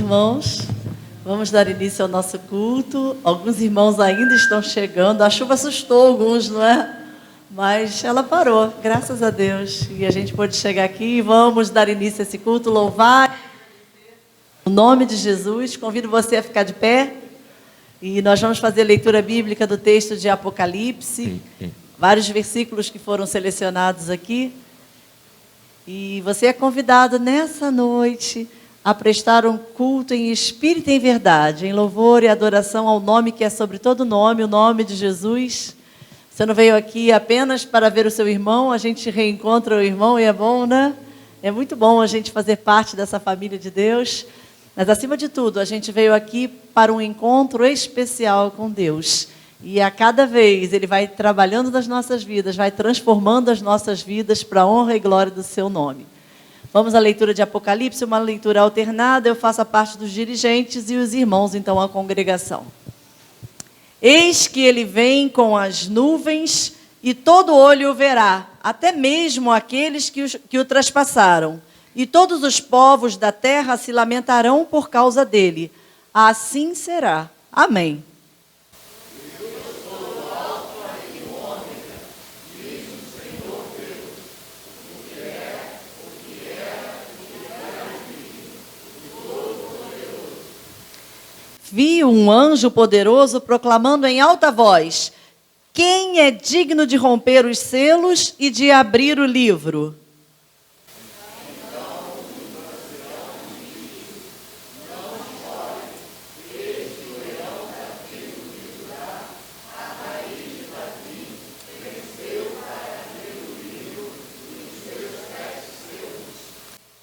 irmãos. Vamos dar início ao nosso culto. Alguns irmãos ainda estão chegando. A chuva assustou alguns, não é? Mas ela parou, graças a Deus. E a gente pôde chegar aqui e vamos dar início a esse culto, louvar o nome de Jesus. Convido você a ficar de pé. E nós vamos fazer a leitura bíblica do texto de Apocalipse. Vários versículos que foram selecionados aqui. E você é convidado nessa noite a prestar um culto em espírito e em verdade, em louvor e adoração ao nome que é sobre todo nome, o nome de Jesus. Você não veio aqui apenas para ver o seu irmão, a gente reencontra o irmão e é bom, né? É muito bom a gente fazer parte dessa família de Deus. Mas, acima de tudo, a gente veio aqui para um encontro especial com Deus. E a cada vez Ele vai trabalhando nas nossas vidas, vai transformando as nossas vidas para a honra e glória do seu nome. Vamos à leitura de Apocalipse, uma leitura alternada. Eu faço a parte dos dirigentes e os irmãos, então, a congregação. Eis que ele vem com as nuvens e todo olho o verá, até mesmo aqueles que o traspassaram. E todos os povos da terra se lamentarão por causa dele. Assim será. Amém. Vi um anjo poderoso proclamando em alta voz: quem é digno de romper os selos e de abrir o livro?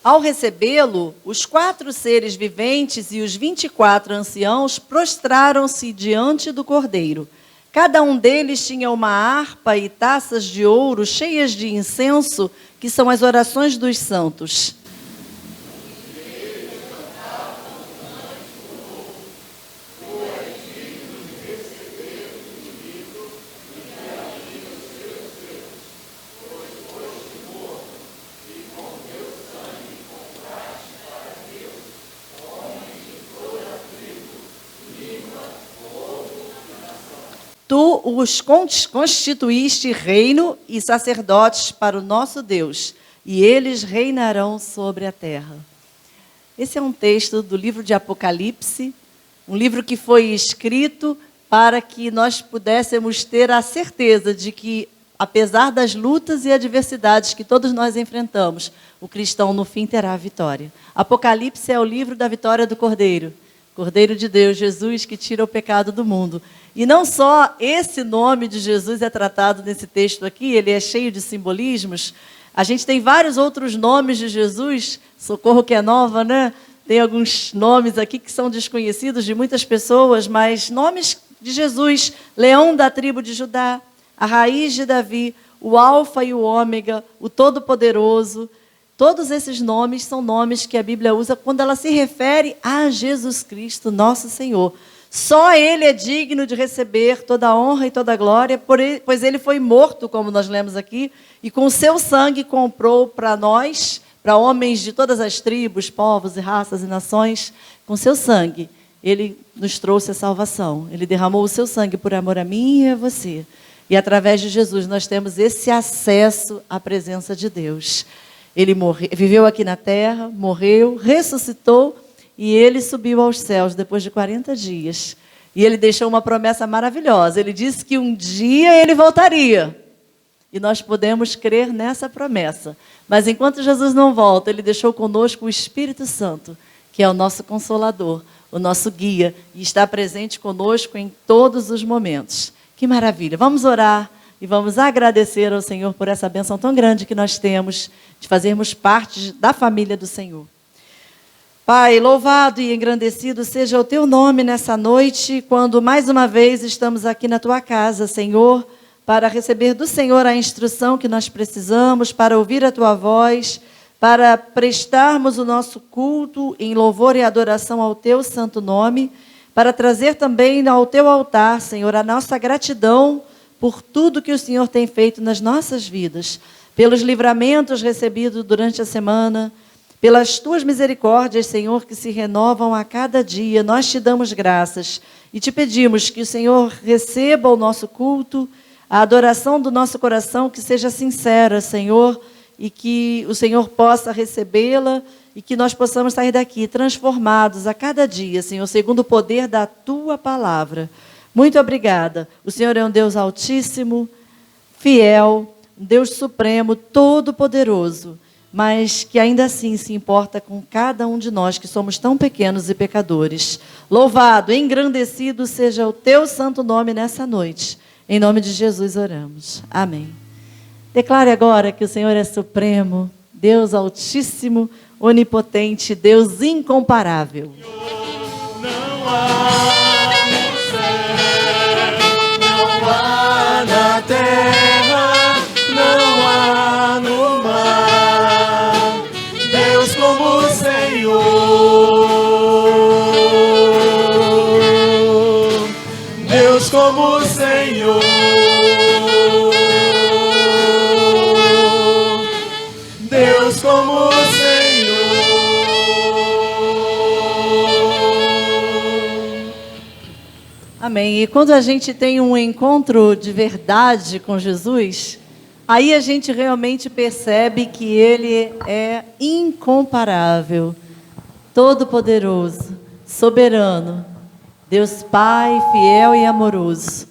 Ao recebê-lo, os 4 seres viventes e os 24 anciãos prostraram-se diante do Cordeiro. Cada um deles tinha uma harpa e taças de ouro cheias de incenso, que são as orações dos santos. Tu os constituíste reino e sacerdotes para o nosso Deus, e eles reinarão sobre a terra. Esse é um texto do livro de Apocalipse, um livro que foi escrito para que nós pudéssemos ter a certeza de que, apesar das lutas e adversidades que todos nós enfrentamos, o cristão no fim terá a vitória. Apocalipse é o livro da vitória do Cordeiro. Cordeiro de Deus, Jesus, que tira o pecado do mundo. E não só esse nome de Jesus é tratado nesse texto aqui, ele é cheio de simbolismos. A gente tem vários outros nomes de Jesus, Socorro que é nova, né? Tem alguns nomes aqui que são desconhecidos de muitas pessoas, mas nomes de Jesus: Leão da tribo de Judá, a raiz de Davi, o Alfa e o Ômega, o Todo-Poderoso. Todos esses nomes são nomes que a Bíblia usa quando ela se refere a Jesus Cristo, nosso Senhor. Só Ele é digno de receber toda a honra e toda a glória, pois Ele foi morto, como nós lemos aqui, e com o seu sangue comprou para nós, para homens de todas as tribos, povos e raças e nações, com seu sangue, Ele nos trouxe a salvação. Ele derramou o seu sangue por amor a mim e a você. E através de Jesus nós temos esse acesso à presença de Deus. Ele viveu aqui na terra, morreu, ressuscitou e ele subiu aos céus depois de 40 dias. E ele deixou uma promessa maravilhosa. Ele disse que um dia ele voltaria. E nós podemos crer nessa promessa. Mas enquanto Jesus não volta, ele deixou conosco o Espírito Santo, que é o nosso consolador, o nosso guia, e está presente conosco em todos os momentos. Que maravilha! Vamos orar. E vamos agradecer ao Senhor por essa bênção tão grande que nós temos de fazermos parte da família do Senhor. Pai, louvado e engrandecido seja o Teu nome nessa noite, quando mais uma vez estamos aqui na Tua casa, Senhor, para receber do Senhor a instrução que nós precisamos, para ouvir a Tua voz, para prestarmos o nosso culto em louvor e adoração ao Teu santo nome, para trazer também ao Teu altar, Senhor, a nossa gratidão por tudo que o Senhor tem feito nas nossas vidas, pelos livramentos recebidos durante a semana, Pelas tuas misericórdias, Senhor, que se renovam a cada dia, nós te damos graças e te pedimos que o Senhor receba o nosso culto, a adoração do nosso coração, que seja sincera, Senhor, e que o Senhor possa recebê-la e que nós possamos sair daqui transformados a cada dia, Senhor, segundo o poder da tua palavra. Muito obrigada. O Senhor é um Deus altíssimo, fiel, um Deus supremo, todo-poderoso, mas que ainda assim se importa com cada um de nós, que somos tão pequenos e pecadores. Louvado, engrandecido seja o teu santo nome nessa noite. Em nome de Jesus oramos. Amém. Declare agora que o Senhor é supremo, Deus altíssimo, onipotente, Deus incomparável. Não há no céu, não há na terra, não há no mar, Deus como o Senhor, Deus como o Senhor, Deus como o Senhor. Amém. E quando a gente tem um encontro de verdade com Jesus, aí a gente realmente percebe que Ele é incomparável, todo-poderoso, soberano, Deus Pai, fiel e amoroso.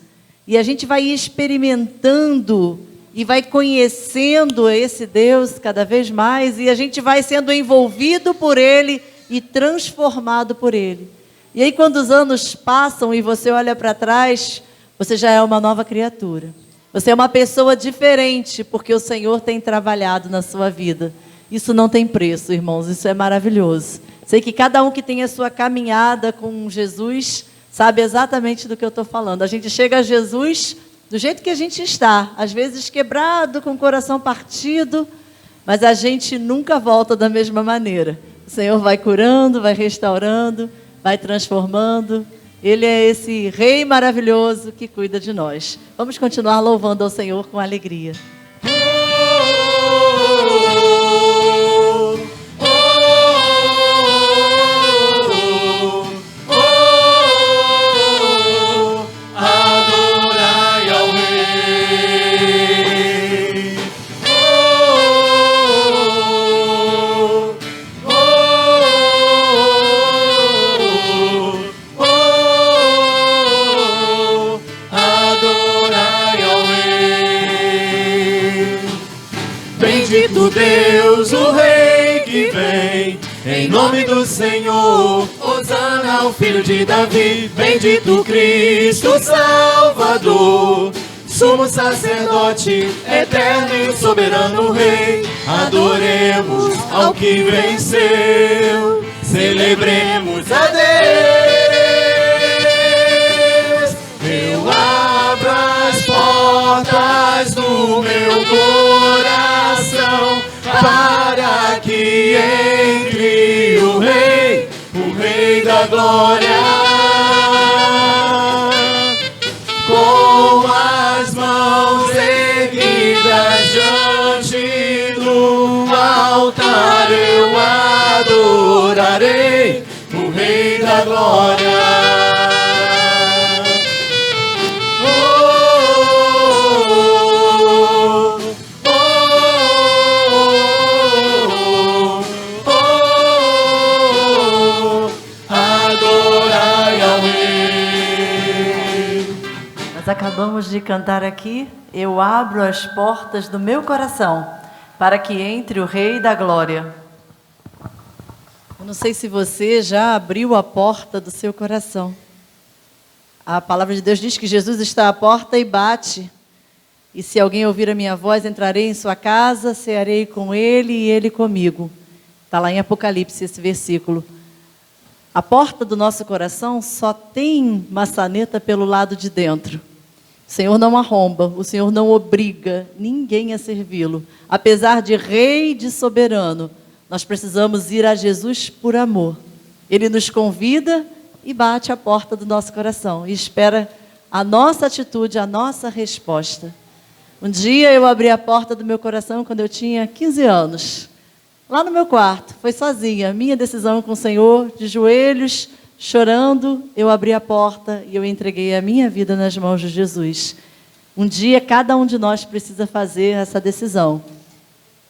E a gente vai experimentando e vai conhecendo esse Deus cada vez mais, e a gente vai sendo envolvido por Ele e transformado por Ele. E aí, quando os anos passam e você olha para trás, você já é uma nova criatura. Você é uma pessoa diferente, porque o Senhor tem trabalhado na sua vida. Isso não tem preço, irmãos, isso é maravilhoso. Sei que cada um que tem a sua caminhada com Jesus sabe exatamente do que eu estou falando. A gente chega a Jesus do jeito que a gente está, às vezes quebrado, com o coração partido, mas a gente nunca volta da mesma maneira. O Senhor vai curando, vai restaurando, vai transformando. Ele é esse Rei maravilhoso que cuida de nós. Vamos continuar louvando ao Senhor com alegria. Adorai ao Rei. Adorai ao Rei. Bendito Deus, o Rei que vem, em nome do Senhor, hosana ao Filho de Davi. Bendito Cristo Salvador, sumo sacerdote, eterno e soberano Rei. Adoremos ao que venceu, celebremos a Deus. Eu abro as portas do meu coração para que entre o Rei da Glória, com as mãos erguidas diante do altar, eu adorarei o Rei da Glória. Acabamos de cantar aqui, eu abro as portas do meu coração para que entre o Rei da Glória. Eu não sei se você já abriu a porta do seu coração. A palavra de Deus diz que Jesus está à porta e bate. E se alguém ouvir a minha voz, entrarei em sua casa, cearei com ele e ele comigo. Está lá em Apocalipse esse versículo. A porta do nosso coração só tem maçaneta pelo lado de dentro. O Senhor não arromba, o Senhor não obriga ninguém a servi-lo. Apesar de Rei e de soberano, nós precisamos ir a Jesus por amor. Ele nos convida e bate a porta do nosso coração e espera a nossa atitude, a nossa resposta. Um dia eu abri a porta do meu coração quando eu tinha 15 anos. lá no meu quarto, foi sozinha, minha decisão com o Senhor, de joelhos, chorando, eu abri a porta e eu entreguei a minha vida nas mãos de Jesus. Um dia, cada um de nós precisa fazer essa decisão.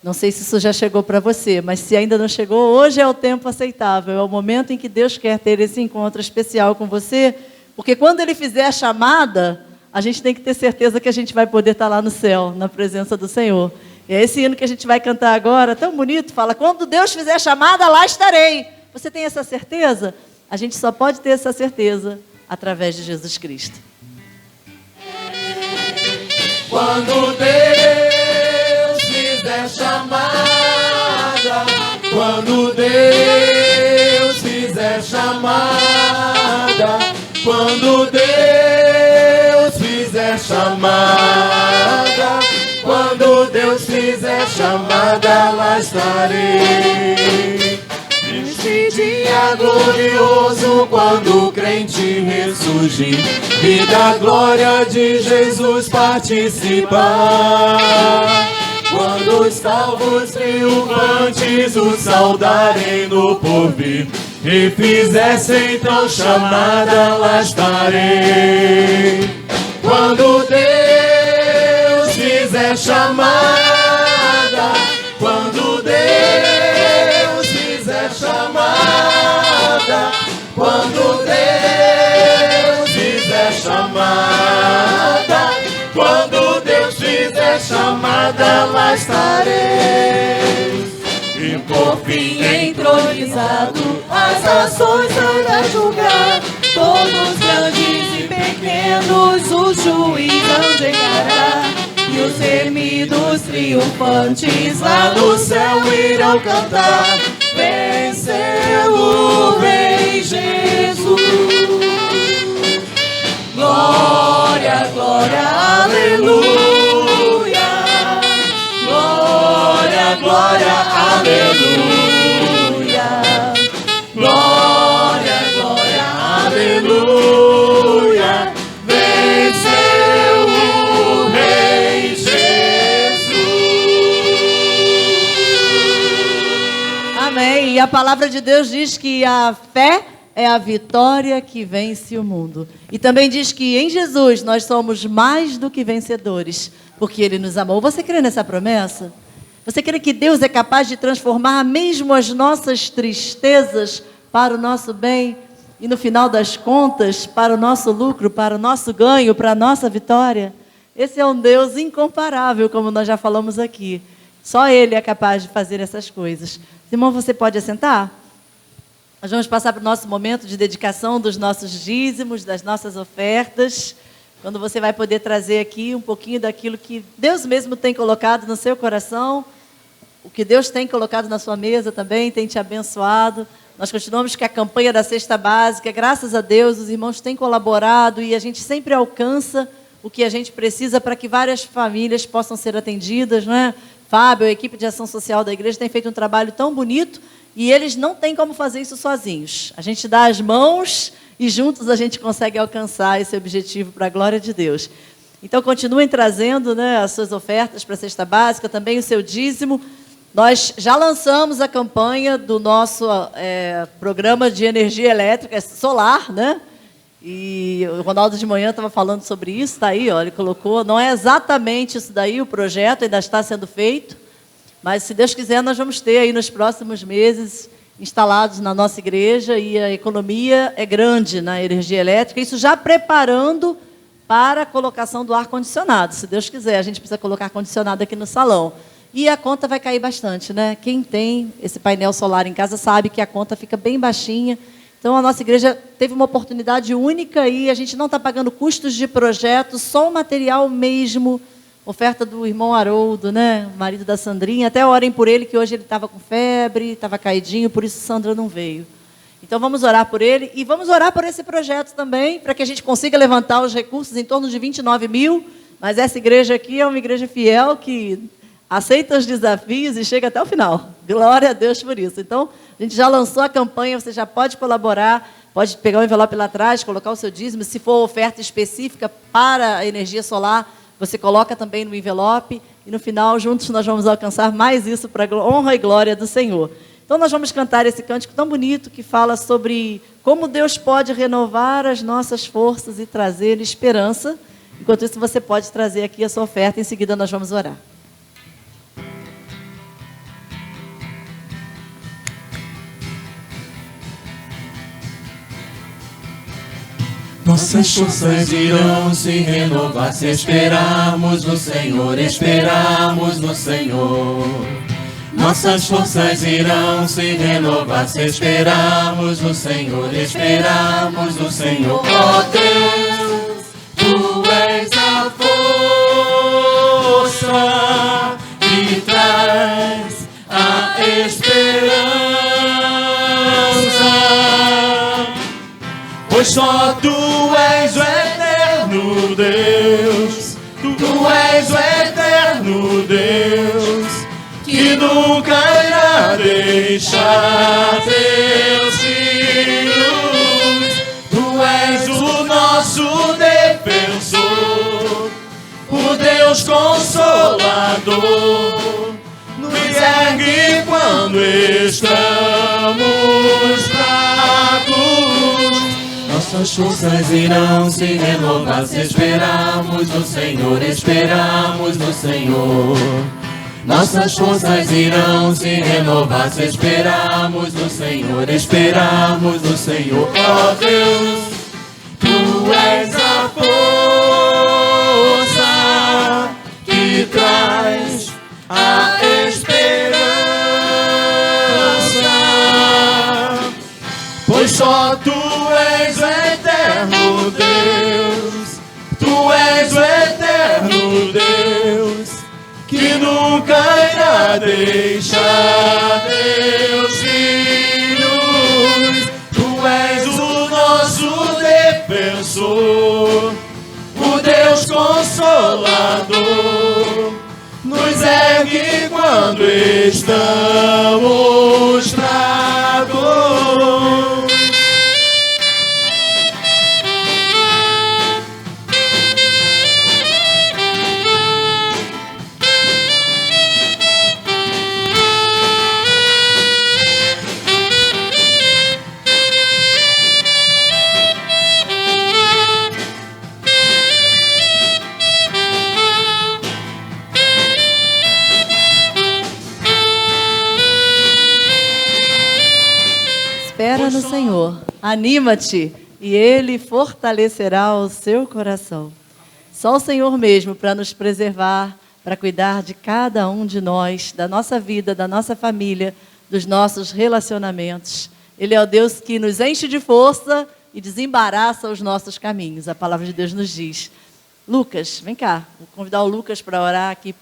Não sei se isso já chegou para você, mas se ainda não chegou, hoje é o tempo aceitável, é o momento em que Deus quer ter esse encontro especial com você, porque quando Ele fizer a chamada, a gente tem que ter certeza que a gente vai poder estar lá no céu, na presença do Senhor. E é esse hino que a gente vai cantar agora, tão bonito, fala, quando Deus fizer a chamada, lá estarei. Você tem essa certeza? A gente só pode ter essa certeza através de Jesus Cristo. Quando Deus fizer chamada, quando Deus fizer chamada, quando Deus fizer chamada, quando Deus fizer chamada, lá estarei. Neste dia glorioso, quando o crente ressurgir e da glória de Jesus participar, quando os salvos triunfantes o saudarem no porvir e fizessem então chamada, lá estarei. Quando Deus fizer chamada, quando Deus fizer chamada, quando Deus fizer chamada, quando Deus fizer chamada, lá estarei. E por fim entronizado, as nações hão de julgar, todos grandes e pequenos, o juiz hão de encarar. E os remidos triunfantes lá no céu irão cantar, venceu o Rei Jesus. Glória, glória, aleluia. Glória, glória, aleluia. Glória, glória, aleluia. Venceu o Rei Jesus. Amém. E a palavra de Deus diz que a fé é a vitória que vence o mundo. E também diz que em Jesus nós somos mais do que vencedores, porque Ele nos amou. Você crê nessa promessa? Você crê que Deus é capaz de transformar mesmo as nossas tristezas para o nosso bem e no final das contas para o nosso lucro, para o nosso ganho, para a nossa vitória? Esse é um Deus incomparável, como nós já falamos aqui. Só Ele é capaz de fazer essas coisas. Irmão, você pode assentar? Nós vamos passar para o nosso momento de dedicação dos nossos dízimos, das nossas ofertas, quando você vai poder trazer aqui um pouquinho daquilo que Deus mesmo tem colocado no seu coração, o que Deus tem colocado na sua mesa também, tem te abençoado. Nós continuamos com a campanha da Cesta Básica, graças a Deus, os irmãos têm colaborado e a gente sempre alcança o que a gente precisa para que várias famílias possam ser atendidas, não é? Fábio, a equipe de ação social da igreja tem feito um trabalho tão bonito e eles não têm como fazer isso sozinhos. A gente dá as mãos e juntos a gente consegue alcançar esse objetivo para a glória de Deus. Então, continuem trazendo, né, as suas ofertas para a Cesta Básica, também o seu dízimo. Nós já lançamos a campanha do nosso programa de energia elétrica solar, né? E o Ronaldo de manhã estava falando sobre isso, está aí, ó, ele colocou. Não é exatamente isso daí, o projeto ainda está sendo feito, mas se Deus quiser nós vamos ter aí nos próximos meses instalados na nossa igreja e a economia é grande na energia elétrica, isso já preparando para a colocação do ar-condicionado. Se Deus quiser, a gente precisa colocar ar-condicionado aqui no salão. E a conta vai cair bastante, né? Quem tem esse painel solar em casa sabe que a conta fica bem baixinha. Então, a nossa igreja teve uma oportunidade única e a gente não está pagando custos de projeto, só o material mesmo. Oferta do irmão Haroldo, né? O marido da Sandrinha. Até orem por ele, que hoje ele estava com febre, estava caidinho, por isso Sandra não veio. Então, vamos orar por ele e vamos orar por esse projeto também, para que a gente consiga levantar os recursos em torno de 29 mil. Mas essa igreja aqui é uma igreja fiel que aceita os desafios e chega até o final. Glória a Deus por isso. Então, a gente já lançou a campanha, você já pode colaborar, pode pegar o envelope lá atrás, colocar o seu dízimo. Se for oferta específica para a energia solar, Você coloca também no envelope e no final, juntos, nós vamos alcançar mais isso para a honra e glória do Senhor. Então, nós vamos cantar esse cântico tão bonito que fala sobre como Deus pode renovar as nossas forças e trazer esperança. Enquanto isso, você pode trazer aqui a sua oferta. Em seguida, nós vamos orar. Nossas forças irão se renovar se esperarmos no Senhor, esperarmos no Senhor. Nossas forças irão se renovar se esperarmos no Senhor, esperarmos no Senhor. Ó Deus, Tu és a força que traz a esperança. Pois só Tu és o eterno Deus, Tu és o eterno Deus, que nunca irá deixar Teus filhos. Tu és o nosso defensor, o Deus Consolador, nos ergue quando estamos fracos. Nossas forças irão se renovar se esperarmos no Senhor, esperarmos no Senhor. Nossas forças irão se renovar se esperarmos no Senhor, esperarmos no Senhor. Ó Deus, Tu és a força que traz a esperança. Pois só Tu és o eterno Deus, Tu és o eterno Deus, que nunca irá deixar Teus filhos. Tu és o nosso defensor, o Deus Consolador, nos ergue quando estamos fracos. Espera no Senhor, anima-te e Ele fortalecerá o seu coração. Só o Senhor mesmo para nos preservar, para cuidar de cada um de nós, da nossa vida, da nossa família, dos nossos relacionamentos. Ele é o Deus que nos enche de força e desembaraça os nossos caminhos. A palavra de Deus nos diz. Lucas, vem cá, vou convidar o Lucas para orar aqui,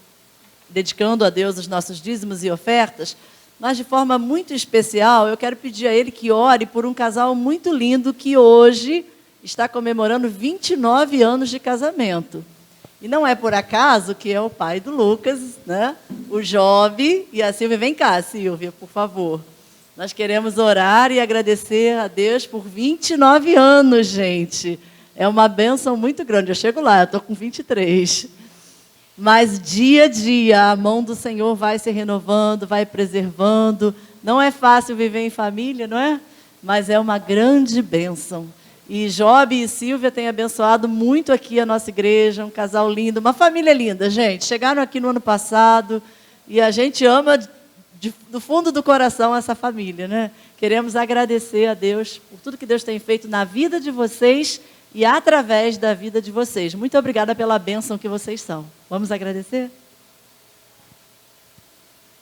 dedicando a Deus os nossos dízimos e ofertas. Mas de forma muito especial, eu quero pedir a ele que ore por um casal muito lindo que hoje está comemorando 29 anos de casamento. E não é por acaso que é o pai do Lucas, né? O Job e a Silvia. Vem cá, Silvia, por favor. Nós queremos orar e agradecer a Deus por 29 anos, gente. É uma bênção muito grande. Eu chego lá, eu estou com 23. Mas dia a dia a mão do Senhor vai se renovando, vai preservando. Não é fácil viver em família, não é? Mas é uma grande bênção. E Job e Silvia têm abençoado muito aqui a nossa igreja, um casal lindo, uma família linda, gente. Chegaram aqui no ano passado e a gente ama do fundo do coração essa família, né? Queremos agradecer a Deus por tudo que Deus tem feito na vida de vocês e através da vida de vocês. Muito obrigada pela bênção que vocês são. Vamos agradecer?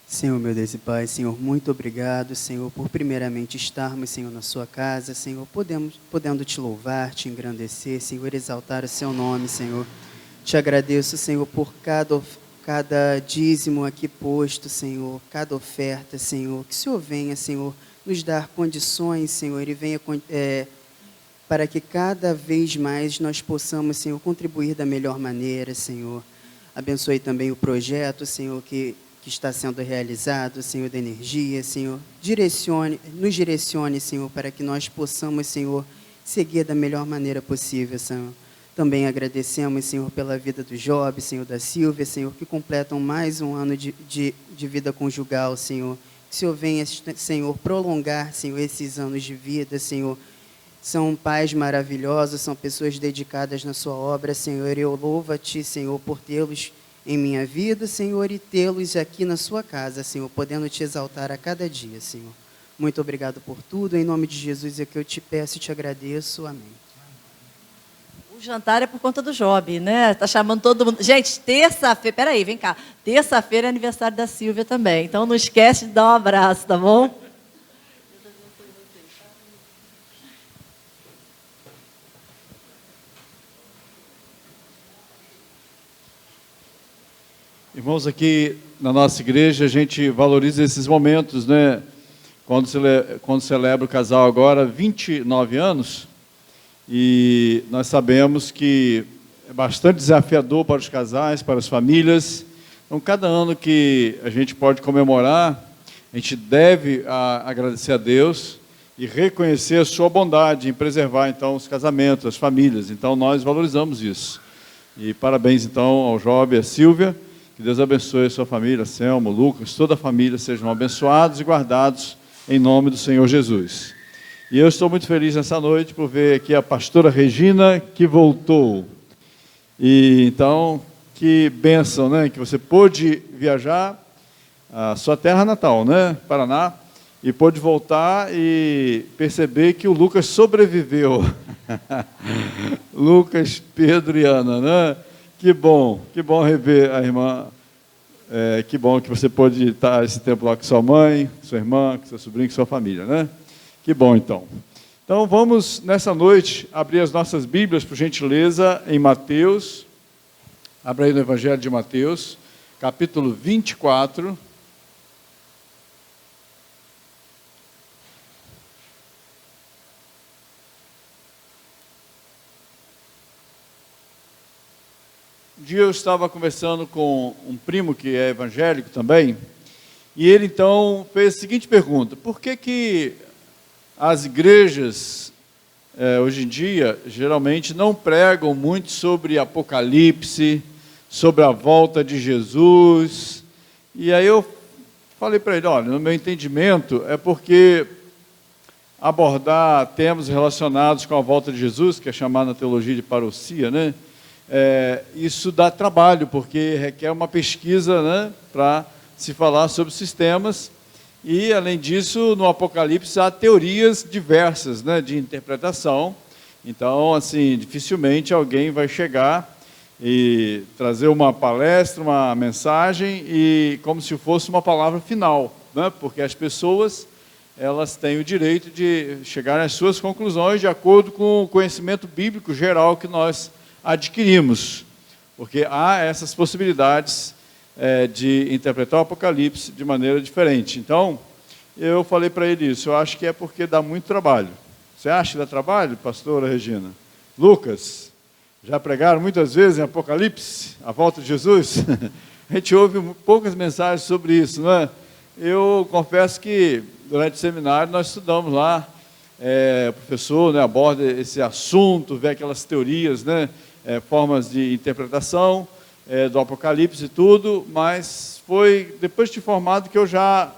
Senhor, meu Deus e Pai, Senhor, muito obrigado, Senhor, por primeiramente estarmos, Senhor, na sua casa, Senhor, podendo te louvar, te engrandecer, Senhor, exaltar o seu nome, Senhor. Te agradeço, Senhor, por cada dízimo aqui posto, Senhor, cada oferta, Senhor, que o Senhor venha, Senhor, nos dar condições, Senhor, e venha para que cada vez mais nós possamos, Senhor, contribuir da melhor maneira, Senhor. Abençoe também o projeto, Senhor, que está sendo realizado, Senhor, da energia, Senhor. Nos direcione, Senhor, para que nós possamos, Senhor, seguir da melhor maneira possível, Senhor. Também agradecemos, Senhor, pela vida do Job, Senhor, da Silvia, Senhor, que completam mais um ano de vida conjugal, Senhor. Que o Senhor venha, Senhor, prolongar, Senhor, esses anos de vida, Senhor. São pais maravilhosos, são pessoas dedicadas na sua obra, Senhor. Eu louvo a Ti, Senhor, por tê-los em minha vida, Senhor, e tê-los aqui na sua casa, Senhor, podendo Te exaltar a cada dia, Senhor. Muito obrigado por tudo. Em nome de Jesus é que eu te peço e te agradeço. Amém. O jantar é por conta do Job, né? Tá chamando todo mundo. Gente, terça-feira, peraí, vem cá. Terça-feira é aniversário da Silvia também. Então não esquece de dar um abraço, tá bom? Irmãos, aqui na nossa igreja a gente valoriza esses momentos, né? Quando celebra o casal agora 29 anos, e nós sabemos que é bastante desafiador para os casais, para as famílias. Então, cada ano que a gente pode comemorar, a gente deve agradecer a Deus e reconhecer a sua bondade em preservar, então, os casamentos, as famílias. Então, nós valorizamos isso. E parabéns, então, ao Job e à Silvia. Que Deus abençoe a sua família, Selmo, Lucas, toda a família sejam abençoados e guardados em nome do Senhor Jesus. E eu estou muito feliz nessa noite por ver aqui a pastora Regina, que voltou. E então, que bênção, né? Que você pôde viajar à sua terra natal, né? Paraná, e pôde voltar e perceber que o Lucas sobreviveu. Lucas, Pedro e Ana, né? Que bom rever a irmã. Que bom que você pôde estar esse tempo lá com sua mãe, com sua irmã, com seu sobrinho, com sua família, né? Que bom, então. Então, vamos, nessa noite, abrir as nossas Bíblias, por gentileza, em Mateus. Abra aí no Evangelho de Mateus, capítulo 24. Um dia eu estava conversando com um primo que é evangélico também, e ele, então, fez a seguinte pergunta: por que as igrejas, hoje em dia, geralmente não pregam muito sobre Apocalipse, sobre a volta de Jesus? E aí eu falei para ele: olha, no meu entendimento, é porque abordar temas relacionados com a volta de Jesus, que é chamado na teologia de parousia, né? Isso dá trabalho, porque requer uma pesquisa, né, para se falar sobre sistemas. E, além disso, no Apocalipse há teorias diversas, né, de interpretação. Então, assim, dificilmente alguém vai chegar e trazer uma palestra, uma mensagem, e como se fosse uma palavra final, né, porque as pessoas, elas têm o direito de chegar às suas conclusões de acordo com o conhecimento bíblico geral que nós adquirimos, porque há essas possibilidades de interpretar o Apocalipse de maneira diferente. Então, eu falei para ele isso: eu acho que é porque dá muito trabalho. Você acha que dá trabalho, pastora Regina? Lucas, já pregaram muitas vezes em Apocalipse, a volta de Jesus? A gente ouve poucas mensagens sobre isso, não é? Eu confesso que, durante o seminário, nós estudamos lá, o professor, né, aborda esse assunto, vê aquelas teorias, né, formas de interpretação do Apocalipse e tudo, mas foi depois de formado que eu já,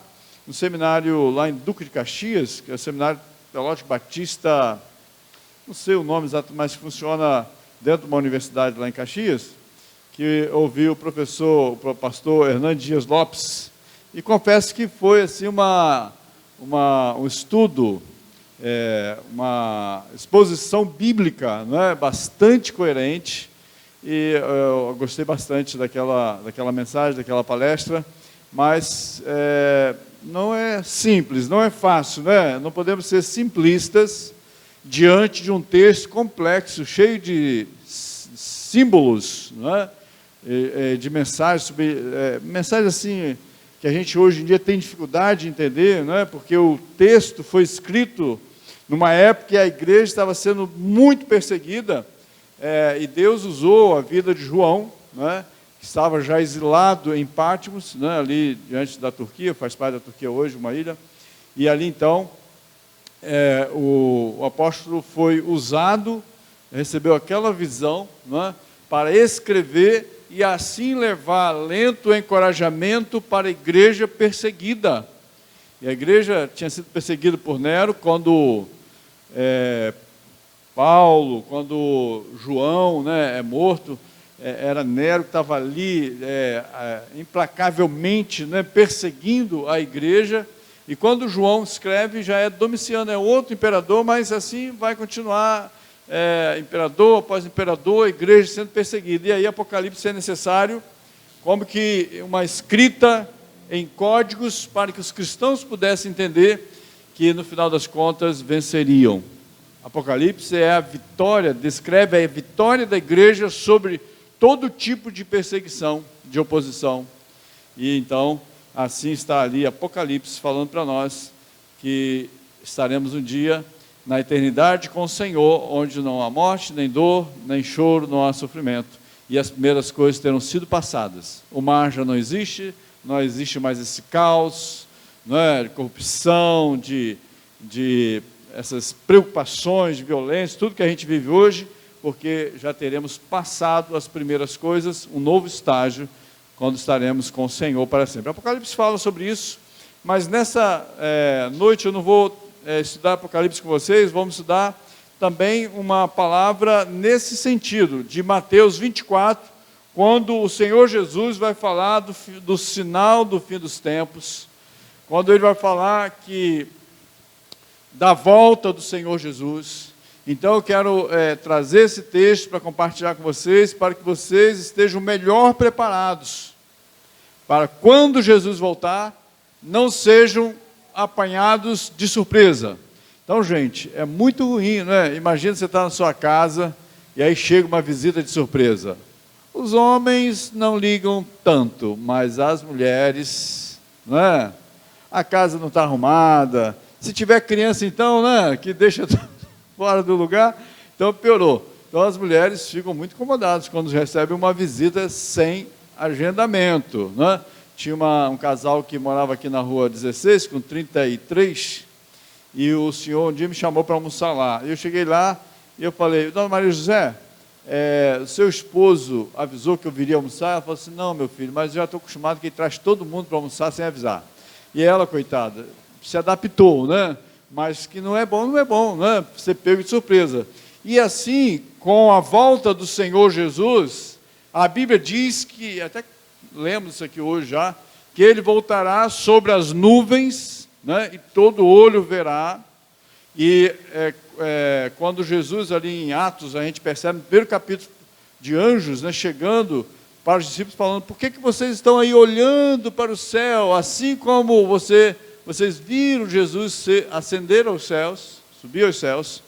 no seminário lá em Duque de Caxias, que é o Seminário Teológico Batista, não sei o nome exato, mas funciona dentro de uma universidade lá em Caxias, que ouvi o pastor Hernando Dias Lopes, e confesso que foi assim um estudo, uma exposição bíblica, não é, bastante coerente, e eu gostei bastante daquela mensagem, daquela palestra, mas não é simples, não é fácil, né? Não podemos ser simplistas diante de um texto complexo, cheio de símbolos, não é? De mensagens, mensagens assim, que a gente hoje em dia tem dificuldade de entender, não é? Porque o texto foi escrito numa época que a igreja estava sendo muito perseguida, e Deus usou a vida de João, não é? Que estava já exilado em Patmos, né, ali diante da Turquia, faz parte da Turquia hoje, uma ilha, e ali então o apóstolo foi usado recebeu aquela visão, não é? Para escrever e assim levar alento e encorajamento para a igreja perseguida. E a igreja tinha sido perseguida por Nero quando Paulo, quando João, né, é morto. Era Nero que estava ali implacavelmente, né, perseguindo a igreja. E quando João escreve, já é Domiciano, é outro imperador, mas assim vai continuar, imperador após imperador, a igreja sendo perseguida. E aí Apocalipse é necessário, como que uma escrita em códigos, para que os cristãos pudessem entender que no final das contas venceriam. Apocalipse é a vitória, descreve a vitória da igreja sobre todo tipo de perseguição, de oposição. E então, assim está ali Apocalipse falando para nós que estaremos um dia na eternidade com o Senhor, onde não há morte, nem dor, nem choro, não há sofrimento. E as primeiras coisas terão sido passadas. O mar já não existe mais esse caos, não é? De corrupção, de essas preocupações, de violência, tudo que a gente vive hoje, porque já teremos passado as primeiras coisas, um novo estágio, quando estaremos com o Senhor para sempre. O Apocalipse fala sobre isso, mas nessa noite eu não vou estudar Apocalipse com vocês, vamos estudar também uma palavra nesse sentido, de Mateus 24, quando o Senhor Jesus vai falar do sinal do fim dos tempos, quando ele vai falar da volta do Senhor Jesus. Então eu quero trazer esse texto para compartilhar com vocês, para que vocês estejam melhor preparados, para quando Jesus voltar, não sejam apanhados de surpresa. Então, gente, é muito ruim, né? Imagina você estar na sua casa e aí chega uma visita de surpresa. Os homens não ligam tanto, mas as mulheres, né? A casa não está arrumada. Se tiver criança, então, né? Que deixa fora do lugar, então piorou. Então as mulheres ficam muito incomodadas quando recebem uma visita sem agendamento, né? Tinha um casal que morava aqui na rua 16, com 33, e o senhor um dia me chamou para almoçar lá. Eu cheguei lá e eu falei: Dona Maria José, seu esposo avisou que eu viria almoçar? Ela falou assim: não, meu filho, mas eu já estou acostumado que ele traz todo mundo para almoçar sem avisar. E ela, coitada, se adaptou, né? Mas que não é bom, né? Ser pego de surpresa. E assim, com a volta do Senhor Jesus, a Bíblia diz que, até lemos isso aqui hoje já, que ele voltará sobre as nuvens, né? E todo olho verá. E quando Jesus, ali em Atos, a gente percebe no primeiro capítulo de anjos, né, chegando para os discípulos, falando: por que vocês estão aí olhando para o céu, assim como vocês viram Jesus ascender aos céus, subir aos céus,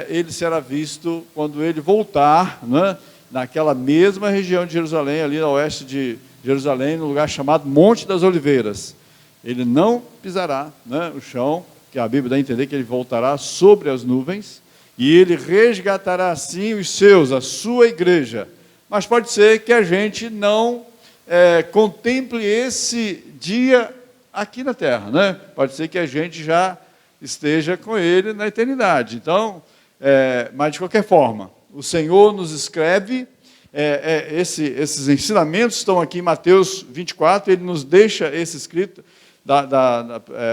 ele será visto quando ele voltar, né, naquela mesma região de Jerusalém, ali no oeste de Jerusalém, no lugar chamado Monte das Oliveiras. Ele não pisará, né, o chão, que a Bíblia dá a entender que ele voltará sobre as nuvens, e ele resgatará assim os seus, a sua igreja. Mas pode ser que a gente não contemple esse dia aqui na terra, né? Pode ser que a gente já esteja com ele na eternidade. Então, mas de qualquer forma, o Senhor nos escreve, esses ensinamentos estão aqui em Mateus 24, ele nos deixa esse escrito,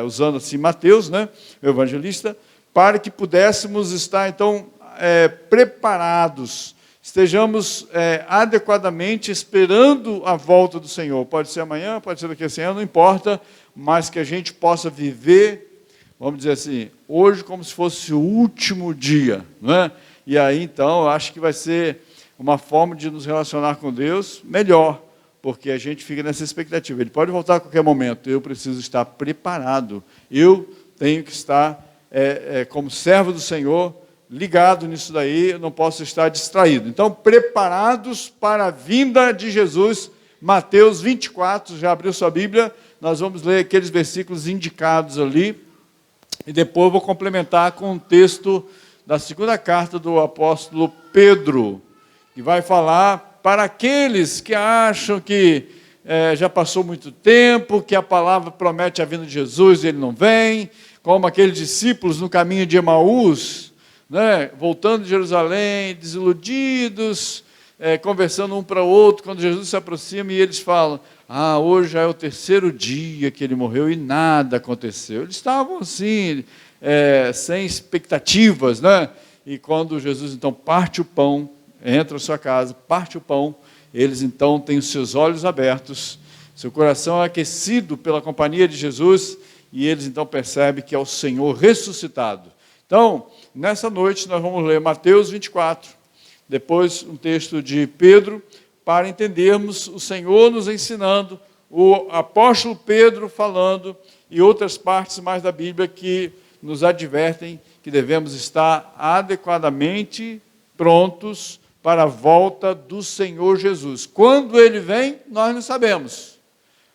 usando assim Mateus, né, o evangelista, para que pudéssemos estar, então, preparados, estejamos adequadamente esperando a volta do Senhor. Pode ser amanhã, pode ser daqui a 100 anos, não importa, mas que a gente possa viver, vamos dizer assim, hoje como se fosse o último dia, não é? E aí, então, eu acho que vai ser uma forma de nos relacionar com Deus melhor, porque a gente fica nessa expectativa. Ele pode voltar a qualquer momento, eu preciso estar preparado, eu tenho que estar, como servo do Senhor, ligado nisso daí, eu não posso estar distraído. Então, preparados para a vinda de Jesus, Mateus 24, já abriu sua Bíblia, nós vamos ler aqueles versículos indicados ali, e depois eu vou complementar com um texto da segunda carta do apóstolo Pedro, que vai falar para aqueles que acham que já passou muito tempo, que a palavra promete a vinda de Jesus e ele não vem, como aqueles discípulos no caminho de Emaús, né, voltando de Jerusalém, desiludidos, conversando um para o outro, quando Jesus se aproxima e eles falam, hoje já é o 3º dia que ele morreu e nada aconteceu. Eles estavam assim, sem expectativas, né? E quando Jesus então parte o pão, entra na sua casa, parte o pão, eles então têm os seus olhos abertos, seu coração é aquecido pela companhia de Jesus, e eles então percebem que é o Senhor ressuscitado. Então, nessa noite nós vamos ler Mateus 24, depois um texto de Pedro, para entendermos o Senhor nos ensinando, o apóstolo Pedro falando, e outras partes mais da Bíblia que nos advertem que devemos estar adequadamente prontos para a volta do Senhor Jesus. Quando Ele vem, nós não sabemos,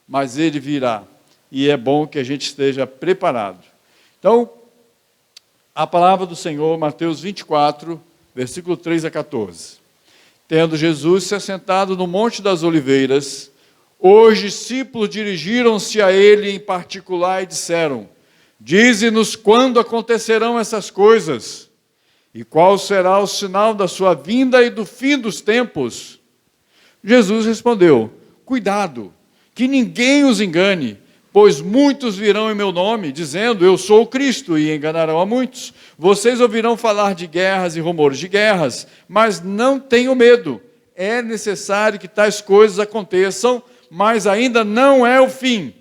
mas Ele virá, e é bom que a gente esteja preparado. Então, a palavra do Senhor, Mateus 24, versículo 3 a 14. Tendo Jesus se assentado no Monte das Oliveiras, os discípulos dirigiram-se a Ele em particular e disseram, dize-nos quando acontecerão essas coisas, e qual será o sinal da sua vinda e do fim dos tempos? Jesus respondeu, cuidado, que ninguém os engane, pois muitos virão em meu nome, dizendo, eu sou o Cristo, e enganarão a muitos. Vocês ouvirão falar de guerras e rumores de guerras, mas não tenham medo. É necessário que tais coisas aconteçam, mas ainda não é o fim.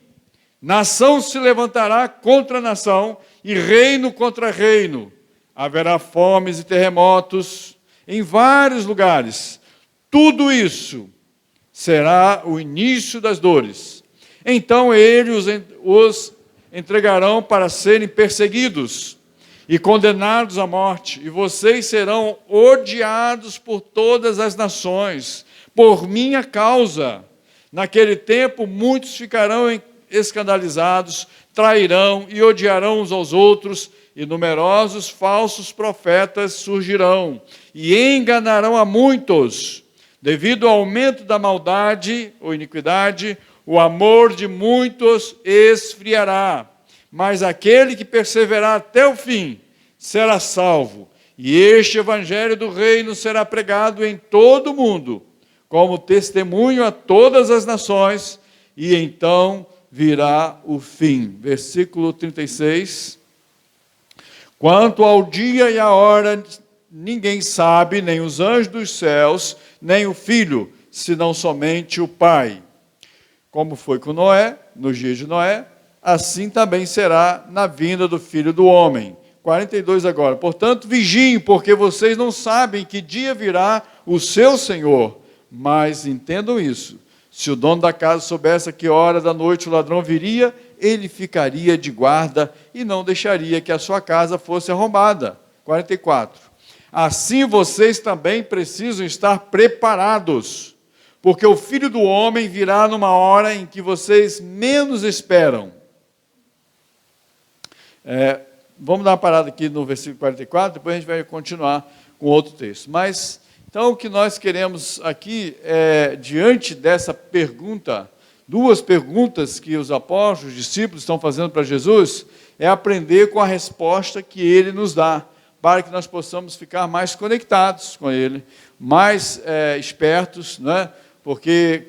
Nação se levantará contra nação, e reino contra reino. Haverá fomes e terremotos em vários lugares. Tudo isso será o início das dores. Então eles os entregarão para serem perseguidos e condenados à morte, e vocês serão odiados por todas as nações, por minha causa. Naquele tempo, muitos ficarão escandalizados, trairão e odiarão uns aos outros, e numerosos falsos profetas surgirão, e enganarão a muitos. Devido ao aumento da maldade ou iniquidade, o amor de muitos esfriará, mas aquele que perseverar até o fim será salvo. E este evangelho do reino será pregado em todo o mundo, como testemunho a todas as nações, e então virá o fim. Versículo 36. Quanto ao dia e a hora, ninguém sabe, nem os anjos dos céus, nem o Filho, senão somente o Pai. Como foi com Noé, nos dias de Noé, assim também será na vinda do Filho do Homem. 42 agora. Portanto, vigiem, porque vocês não sabem que dia virá o seu Senhor. Mas entendam isso. Se o dono da casa soubesse a que hora da noite o ladrão viria, ele ficaria de guarda e não deixaria que a sua casa fosse arrombada. 44. Assim vocês também precisam estar preparados, porque o Filho do Homem virá numa hora em que vocês menos esperam. Vamos dar uma parada aqui no versículo 44, depois a gente vai continuar com outro texto. Mas, então, o que nós queremos aqui, diante dessa pergunta, duas perguntas que os apóstolos, os discípulos estão fazendo para Jesus, é aprender com a resposta que Ele nos dá, para que nós possamos ficar mais conectados com Ele, mais espertos, né? Porque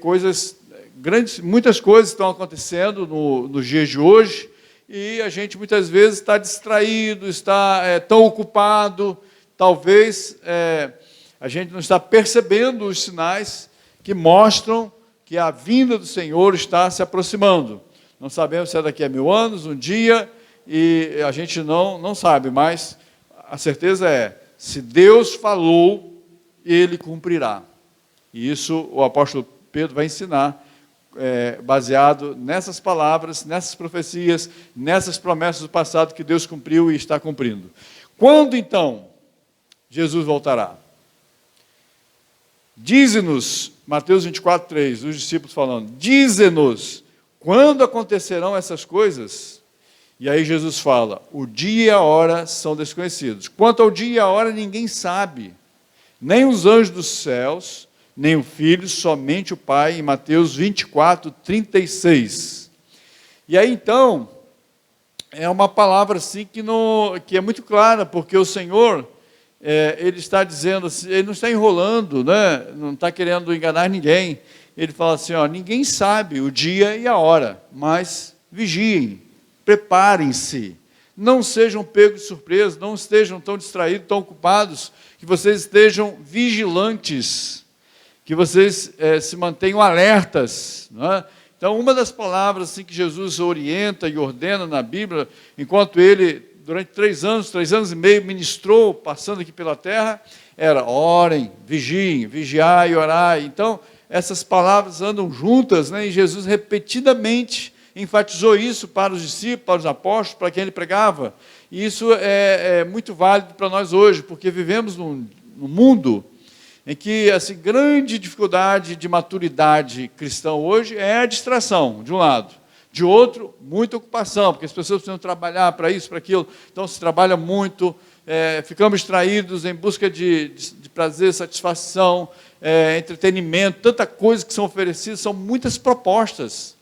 muitas coisas estão acontecendo nos dias de hoje, e a gente muitas vezes está distraído, está tão ocupado, talvez a gente não está percebendo os sinais que mostram que a vinda do Senhor está se aproximando. Não sabemos se é daqui a 1000 anos, um dia, e a gente não sabe, mas a certeza é, se Deus falou, Ele cumprirá. E isso o apóstolo Pedro vai ensinar, baseado nessas palavras, nessas profecias, nessas promessas do passado que Deus cumpriu e está cumprindo. Quando então Jesus voltará? Dize-nos, Mateus 24, 3, os discípulos falando, dize-nos, quando acontecerão essas coisas? E aí Jesus fala, o dia e a hora são desconhecidos. Quanto ao dia e a hora, ninguém sabe, nem os anjos dos céus, nem o Filho, somente o Pai, em Mateus 24, 36. E aí então, é uma palavra assim que é muito clara, porque o Senhor, ele está dizendo assim, ele não está enrolando, né? Não está querendo enganar ninguém. Ele fala assim, ó, ninguém sabe o dia e a hora, mas vigiem, preparem-se, não sejam pegos de surpresa, não estejam tão distraídos, tão ocupados, que vocês estejam vigilantes, que vocês se mantenham alertas, não é? Então, uma das palavras assim, que Jesus orienta e ordena na Bíblia, enquanto ele, durante 3 anos e meio, ministrou, passando aqui pela terra, era orem, vigiem, vigiai e orai. Então, essas palavras andam juntas, né? E Jesus repetidamente enfatizou isso para os discípulos, para os apóstolos, para quem ele pregava. E isso é muito válido para nós hoje, porque vivemos num mundo em que essa grande dificuldade de maturidade cristã hoje é a distração, de um lado. De outro, muita ocupação, porque as pessoas precisam trabalhar para isso, para aquilo. Então, se trabalha muito, ficamos distraídos em busca de prazer, satisfação, entretenimento, tanta coisa que são oferecidas, são muitas propostas.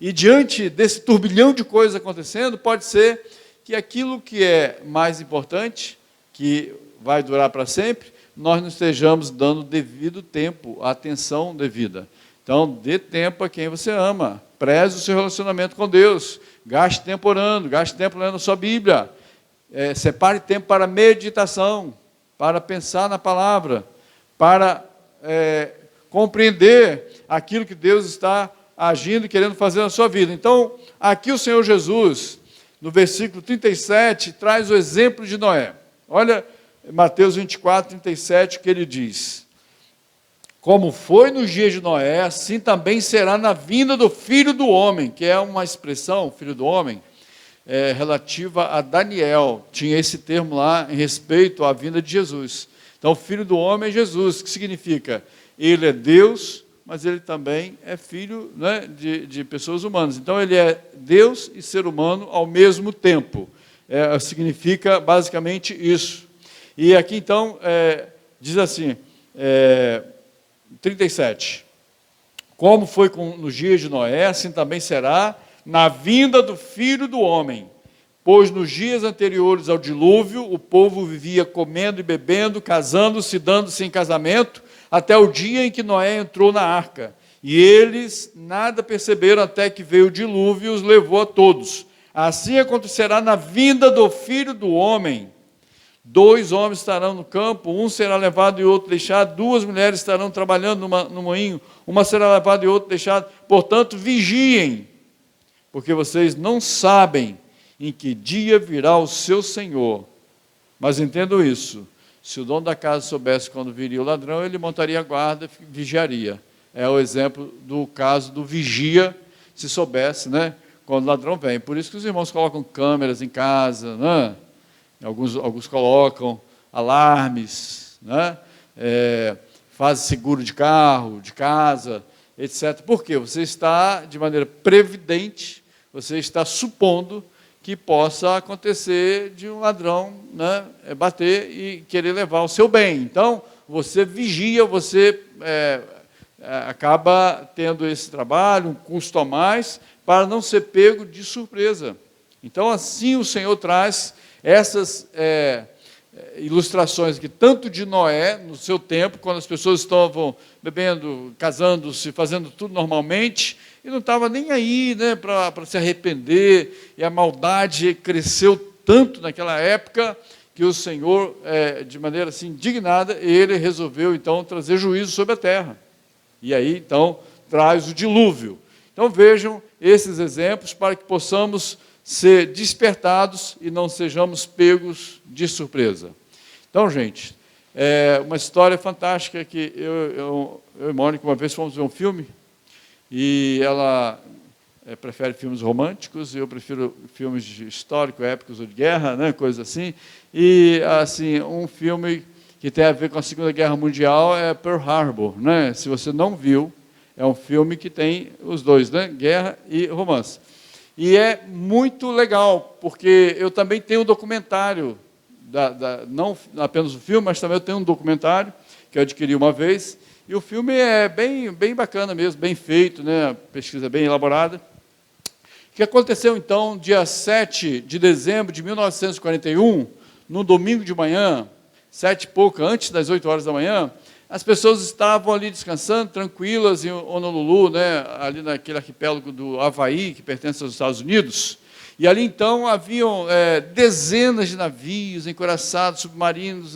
E diante desse turbilhão de coisas acontecendo, pode ser que aquilo que é mais importante, que vai durar para sempre, nós não estejamos dando devido tempo, a atenção devida. Então, dê tempo a quem você ama, preze o seu relacionamento com Deus, gaste tempo orando, gaste tempo lendo a sua Bíblia, separe tempo para meditação, para pensar na palavra, para compreender aquilo que Deus está agindo e querendo fazer na sua vida. Então, aqui o Senhor Jesus, no versículo 37, traz o exemplo de Noé. Olha, Mateus 24, 37, que ele diz: como foi nos dias de Noé, assim também será na vinda do Filho do Homem, que é uma expressão, Filho do Homem, relativa a Daniel. Tinha esse termo lá em respeito à vinda de Jesus. Então, o Filho do Homem é Jesus, que significa, ele é Deus, mas ele também é filho, né, de pessoas humanas. Então, ele é Deus e ser humano ao mesmo tempo. Significa basicamente isso. E aqui, então, diz assim, 37. Como foi nos dias de Noé, assim também será na vinda do Filho do Homem. Pois nos dias anteriores ao dilúvio, o povo vivia comendo e bebendo, casando-se, dando-se em casamento, até o dia em que Noé entrou na arca. E eles nada perceberam até que veio o dilúvio e os levou a todos. Assim acontecerá na vinda do Filho do Homem. 2 homens estarão no campo, um será levado e outro deixado, 2 mulheres estarão trabalhando no moinho, uma será levada e outra deixada. Portanto, vigiem, porque vocês não sabem em que dia virá o seu Senhor. Mas entendam isso, se o dono da casa soubesse quando viria o ladrão, ele montaria a guarda, vigiaria. É o exemplo do caso do vigia, se soubesse, né, quando o ladrão vem. Por isso que os irmãos colocam câmeras em casa, né? Alguns colocam alarmes, né? Fase seguro de carro, de casa, etc. Por quê? Você está, de maneira previdente, você está supondo que possa acontecer de um ladrão, né, bater e querer levar o seu bem. Então, você vigia, você acaba tendo esse trabalho, um custo a mais, para não ser pego de surpresa. Então, assim o Senhor traz essas ilustrações aqui, tanto de Noé, no seu tempo, quando as pessoas estavam bebendo, casando-se, fazendo tudo normalmente, e não estava nem aí, né, para se arrepender, e a maldade cresceu tanto naquela época, que o Senhor, de maneira assim, indignada, ele resolveu, então, trazer juízo sobre a terra. E aí, então, traz o dilúvio. Então, vejam esses exemplos para que possamos ser despertados e não sejamos pegos de surpresa. Então, gente, uma história fantástica que eu e Mônica, uma vez fomos ver um filme, e ela prefere filmes românticos, e eu prefiro filmes históricos, épicos ou de guerra, né, coisas assim. E, assim, um filme que tem a ver com a Segunda Guerra Mundial é Pearl Harbor, né? Se você não viu, é um filme que tem os dois, né, guerra e romance. E é muito legal, porque eu também tenho um documentário, não apenas o filme, mas também eu tenho um documentário que eu adquiri uma vez, e o filme é bem bacana mesmo, bem feito, né, a pesquisa é bem elaborada. O que aconteceu, então, dia 7 de dezembro de 1941, no domingo de manhã, 7 e pouca, antes das 8 horas da manhã, as pessoas estavam ali descansando, tranquilas, em Honolulu, né, ali naquele arquipélago do Havaí, que pertence aos Estados Unidos. E ali, então, haviam dezenas de navios, encoraçados, submarinos,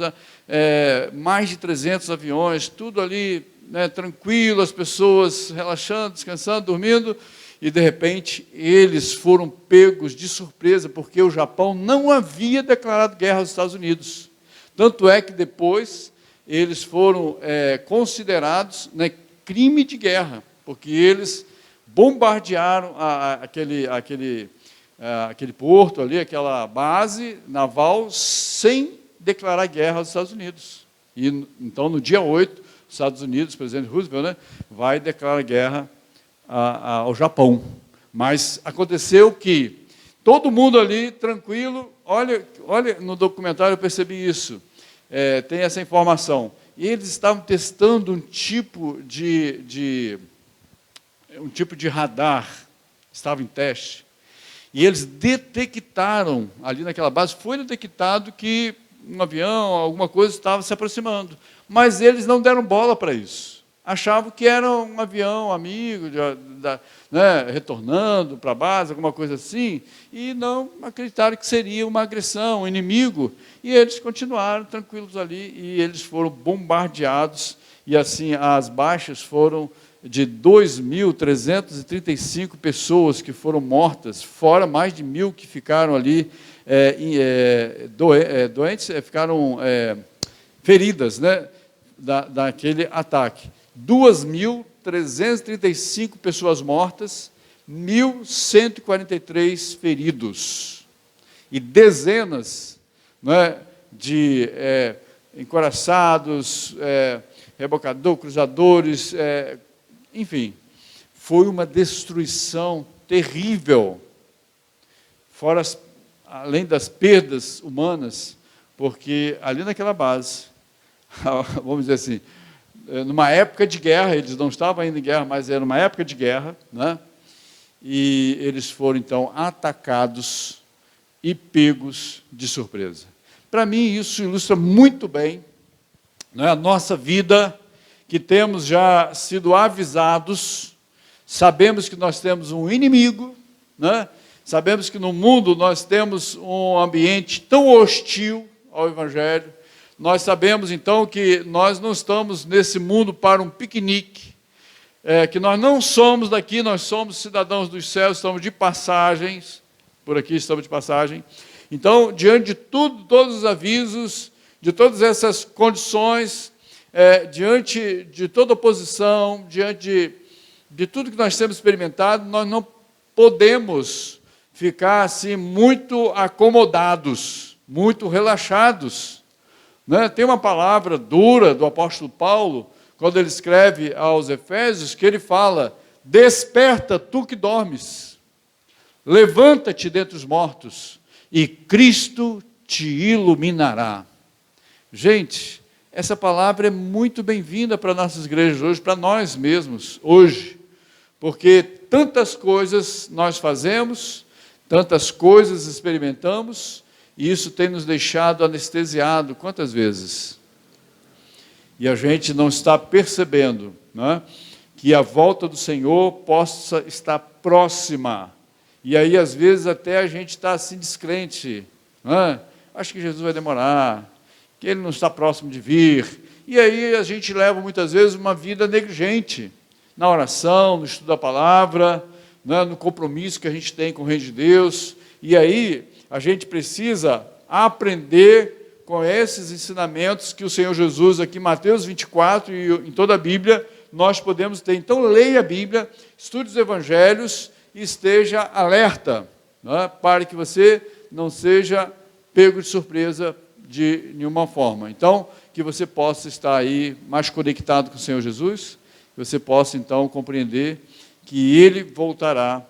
mais de 300 aviões, tudo ali, né, tranquilo, as pessoas relaxando, descansando, dormindo, e, de repente, eles foram pegos de surpresa, porque o Japão não havia declarado guerra aos Estados Unidos. Tanto é que, depois, eles foram considerados, né, crime de guerra, porque eles bombardearam aquele porto ali, aquela base naval, sem declarar guerra aos Estados Unidos. E, então, no dia 8, os Estados Unidos, o presidente Roosevelt, né, vai declarar guerra ao Japão. Mas aconteceu que todo mundo ali, tranquilo, olha, no documentário eu percebi isso, tem essa informação. E eles estavam testando um tipo de radar, estava em teste, e eles detectaram, ali naquela base, foi detectado que um avião, alguma coisa estava se aproximando, mas eles não deram bola para isso. Achavam que era um avião amigo, né, retornando para a base, alguma coisa assim, e não acreditaram que seria uma agressão, um inimigo, e eles continuaram tranquilos ali, e eles foram bombardeados, e assim as baixas foram de 2.335 pessoas que foram mortas, fora mais de 1.000 que ficaram ali doentes, ficaram feridas, né, daquele ataque. 2.335 pessoas mortas, 1.143 feridos. E dezenas, né, de encoraçados, rebocadores, cruzadores, enfim. Foi uma destruição terrível, fora além das perdas humanas, porque ali naquela base, vamos dizer assim, numa época de guerra, eles não estavam ainda em guerra, mas era uma época de guerra, né? E eles foram, então, atacados e pegos de surpresa. Para mim, isso ilustra muito bem, né, a nossa vida, que temos já sido avisados, sabemos que nós temos um inimigo, né? Sabemos que no mundo nós temos um ambiente tão hostil ao Evangelho. Nós sabemos, então, que nós não estamos nesse mundo para um piquenique, que nós não somos daqui, nós somos cidadãos dos céus, estamos de passagens, por aqui estamos de passagem. Então, diante de tudo, todos os avisos, de todas essas condições, diante de toda oposição, diante de tudo que nós temos experimentado, nós não podemos ficar assim muito acomodados, muito relaxados. Tem uma palavra dura do apóstolo Paulo, quando ele escreve aos Efésios, que ele fala: desperta, tu que dormes, levanta-te dentre os mortos, e Cristo te iluminará. Gente, essa palavra é muito bem-vinda para nossas igrejas hoje, para nós mesmos, hoje, porque tantas coisas nós fazemos, tantas coisas experimentamos, e isso tem nos deixado anestesiado quantas vezes? E a gente não está percebendo, né, que a volta do Senhor possa estar próxima. E aí, às vezes, até a gente está assim descrente. Né? Acho que Jesus vai demorar, que Ele não está próximo de vir. E aí a gente leva, muitas vezes, uma vida negligente na oração, no estudo da palavra, né, no compromisso que a gente tem com o Reino de Deus. E aí a gente precisa aprender com esses ensinamentos que o Senhor Jesus, aqui em Mateus 24 e em toda a Bíblia, nós podemos ter. Então, leia a Bíblia, estude os Evangelhos e esteja alerta, né, para que você não seja pego de surpresa de nenhuma forma. Então, que você possa estar aí mais conectado com o Senhor Jesus, que você possa, então, compreender que Ele voltará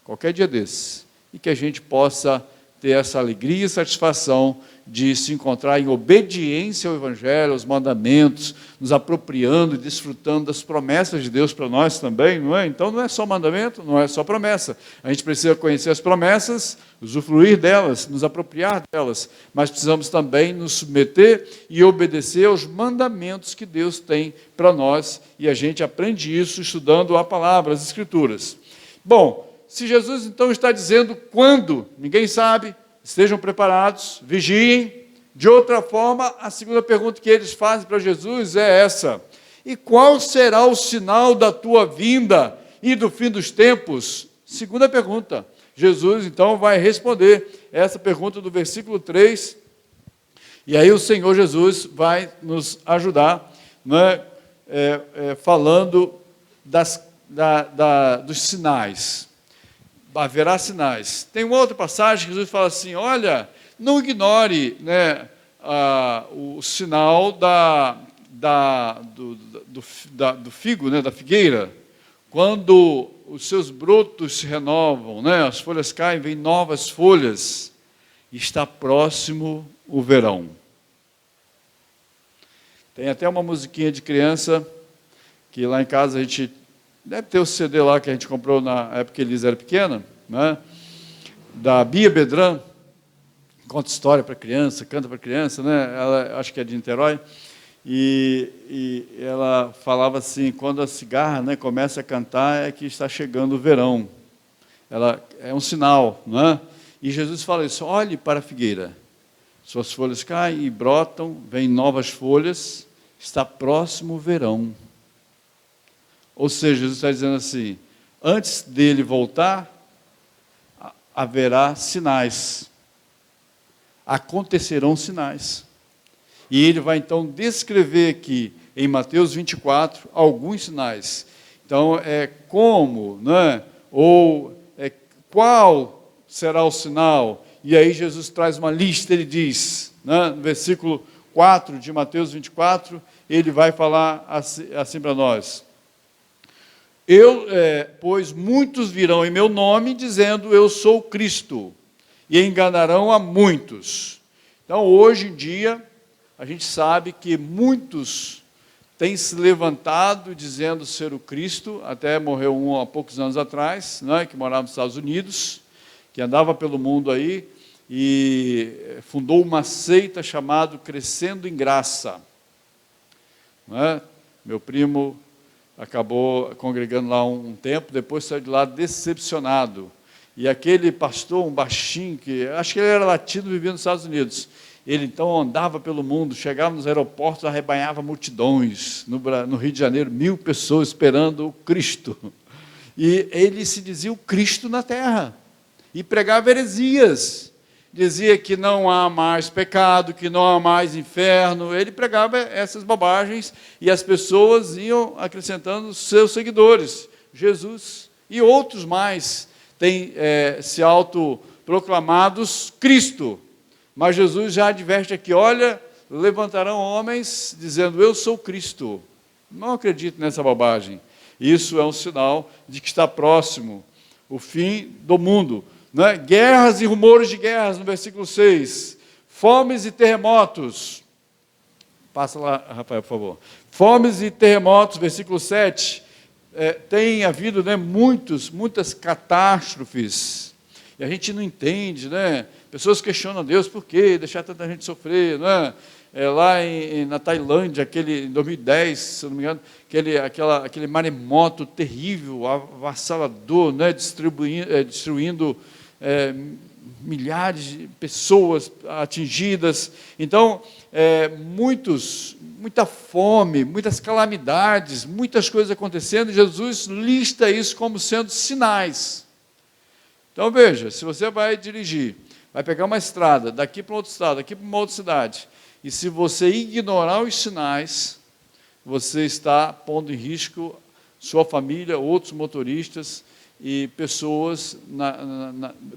qualquer dia desses, e que a gente possa ter essa alegria e satisfação de se encontrar em obediência ao Evangelho, aos mandamentos, nos apropriando e desfrutando das promessas de Deus para nós também, não é? Então não é só mandamento, não é só promessa. A gente precisa conhecer as promessas, usufruir delas, nos apropriar delas, mas precisamos também nos submeter e obedecer aos mandamentos que Deus tem para nós, e a gente aprende isso estudando a palavra, as Escrituras. Bom, se Jesus então está dizendo quando, ninguém sabe, estejam preparados, vigiem. De outra forma, a segunda pergunta que eles fazem para Jesus é essa: e qual será o sinal da tua vinda e do fim dos tempos? Segunda pergunta. Jesus, então, vai responder essa pergunta do versículo 3, e aí o Senhor Jesus vai nos ajudar, né, falando dos sinais. Haverá sinais. Tem uma outra passagem que Jesus fala assim: olha, não ignore, né, o sinal do figo, né, da figueira. Quando os seus brotos se renovam, né, as folhas caem, vêm novas folhas, está próximo o verão. Tem até uma musiquinha de criança, que lá em casa a gente... Deve ter o CD lá que a gente comprou na época que Elisa era pequena, né? Da Bia Bedran, conta história para criança, canta para criança, né? Ela, acho que é de Niterói, e ela falava assim: quando a cigarra, né, começa a cantar, é que está chegando o verão. Ela é um sinal, né? E Jesus fala isso: olhe para a figueira, suas folhas caem e brotam, vêm novas folhas, está próximo o verão. Ou seja, Jesus está dizendo assim: antes dele voltar, haverá sinais, acontecerão sinais. E ele vai então descrever aqui, em Mateus 24, alguns sinais. Então, como, né? Ou qual será o sinal? E aí Jesus traz uma lista, ele diz, né, no versículo 4 de Mateus 24, ele vai falar assim para nós: pois muitos virão em meu nome, dizendo, eu sou Cristo, e enganarão a muitos. Então, hoje em dia, a gente sabe que muitos têm se levantado dizendo ser o Cristo. Até morreu um há poucos anos atrás, né, que morava nos Estados Unidos, que andava pelo mundo aí, e fundou uma seita chamada Crescendo em Graça. Né? Meu primo acabou congregando lá um tempo, depois saiu de lá decepcionado. E aquele pastor, um baixinho, que acho que ele era latino, vivia nos Estados Unidos, ele então andava pelo mundo, chegava nos aeroportos, arrebanhava multidões. No Rio de Janeiro, 1000 pessoas esperando o Cristo. E ele se dizia o Cristo na terra. E pregava heresias. Dizia que não há mais pecado, que não há mais inferno. Ele pregava essas bobagens e as pessoas iam acrescentando seus seguidores. Jesus e outros mais têm se autoproclamados Cristo. Mas Jesus já adverte aqui: olha, levantarão homens dizendo, eu sou Cristo. Não acredito nessa bobagem. Isso é um sinal de que está próximo o fim do mundo. Né? Guerras e rumores de guerras, no versículo 6. Fomes e terremotos. Passa lá, Rafael, por favor. Fomes e terremotos, versículo 7. Tem havido, né, muitas catástrofes. E a gente não entende, né? Pessoas questionam a Deus, por que deixar tanta gente sofrer, né? Lá na Tailândia, em 2010, se não me engano, aquele maremoto terrível, avassalador, né? Destruindo milhares de pessoas atingidas. Então, muita fome, muitas calamidades, muitas coisas acontecendo, e Jesus lista isso como sendo sinais. Então, veja, se você vai dirigir, vai pegar uma estrada, daqui para um outro estado, daqui para uma outra cidade, e se você ignorar os sinais, você está pondo em risco sua família, outros motoristas e pessoas,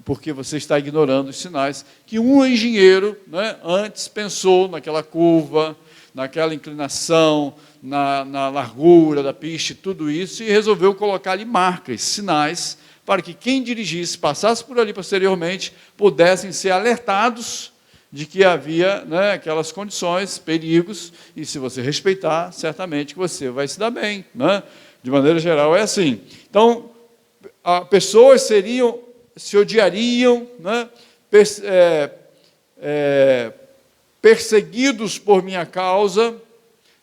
porque você está ignorando os sinais, que um engenheiro, né, antes pensou naquela curva, naquela inclinação, na largura da pista, tudo isso, e resolveu colocar ali marcas, sinais, para que quem dirigisse, passasse por ali posteriormente, pudessem ser alertados de que havia, né, aquelas condições, perigos, e se você respeitar, certamente que você vai se dar bem, né? De maneira geral é assim. Então, pessoas se odiariam, né, perseguidos por minha causa,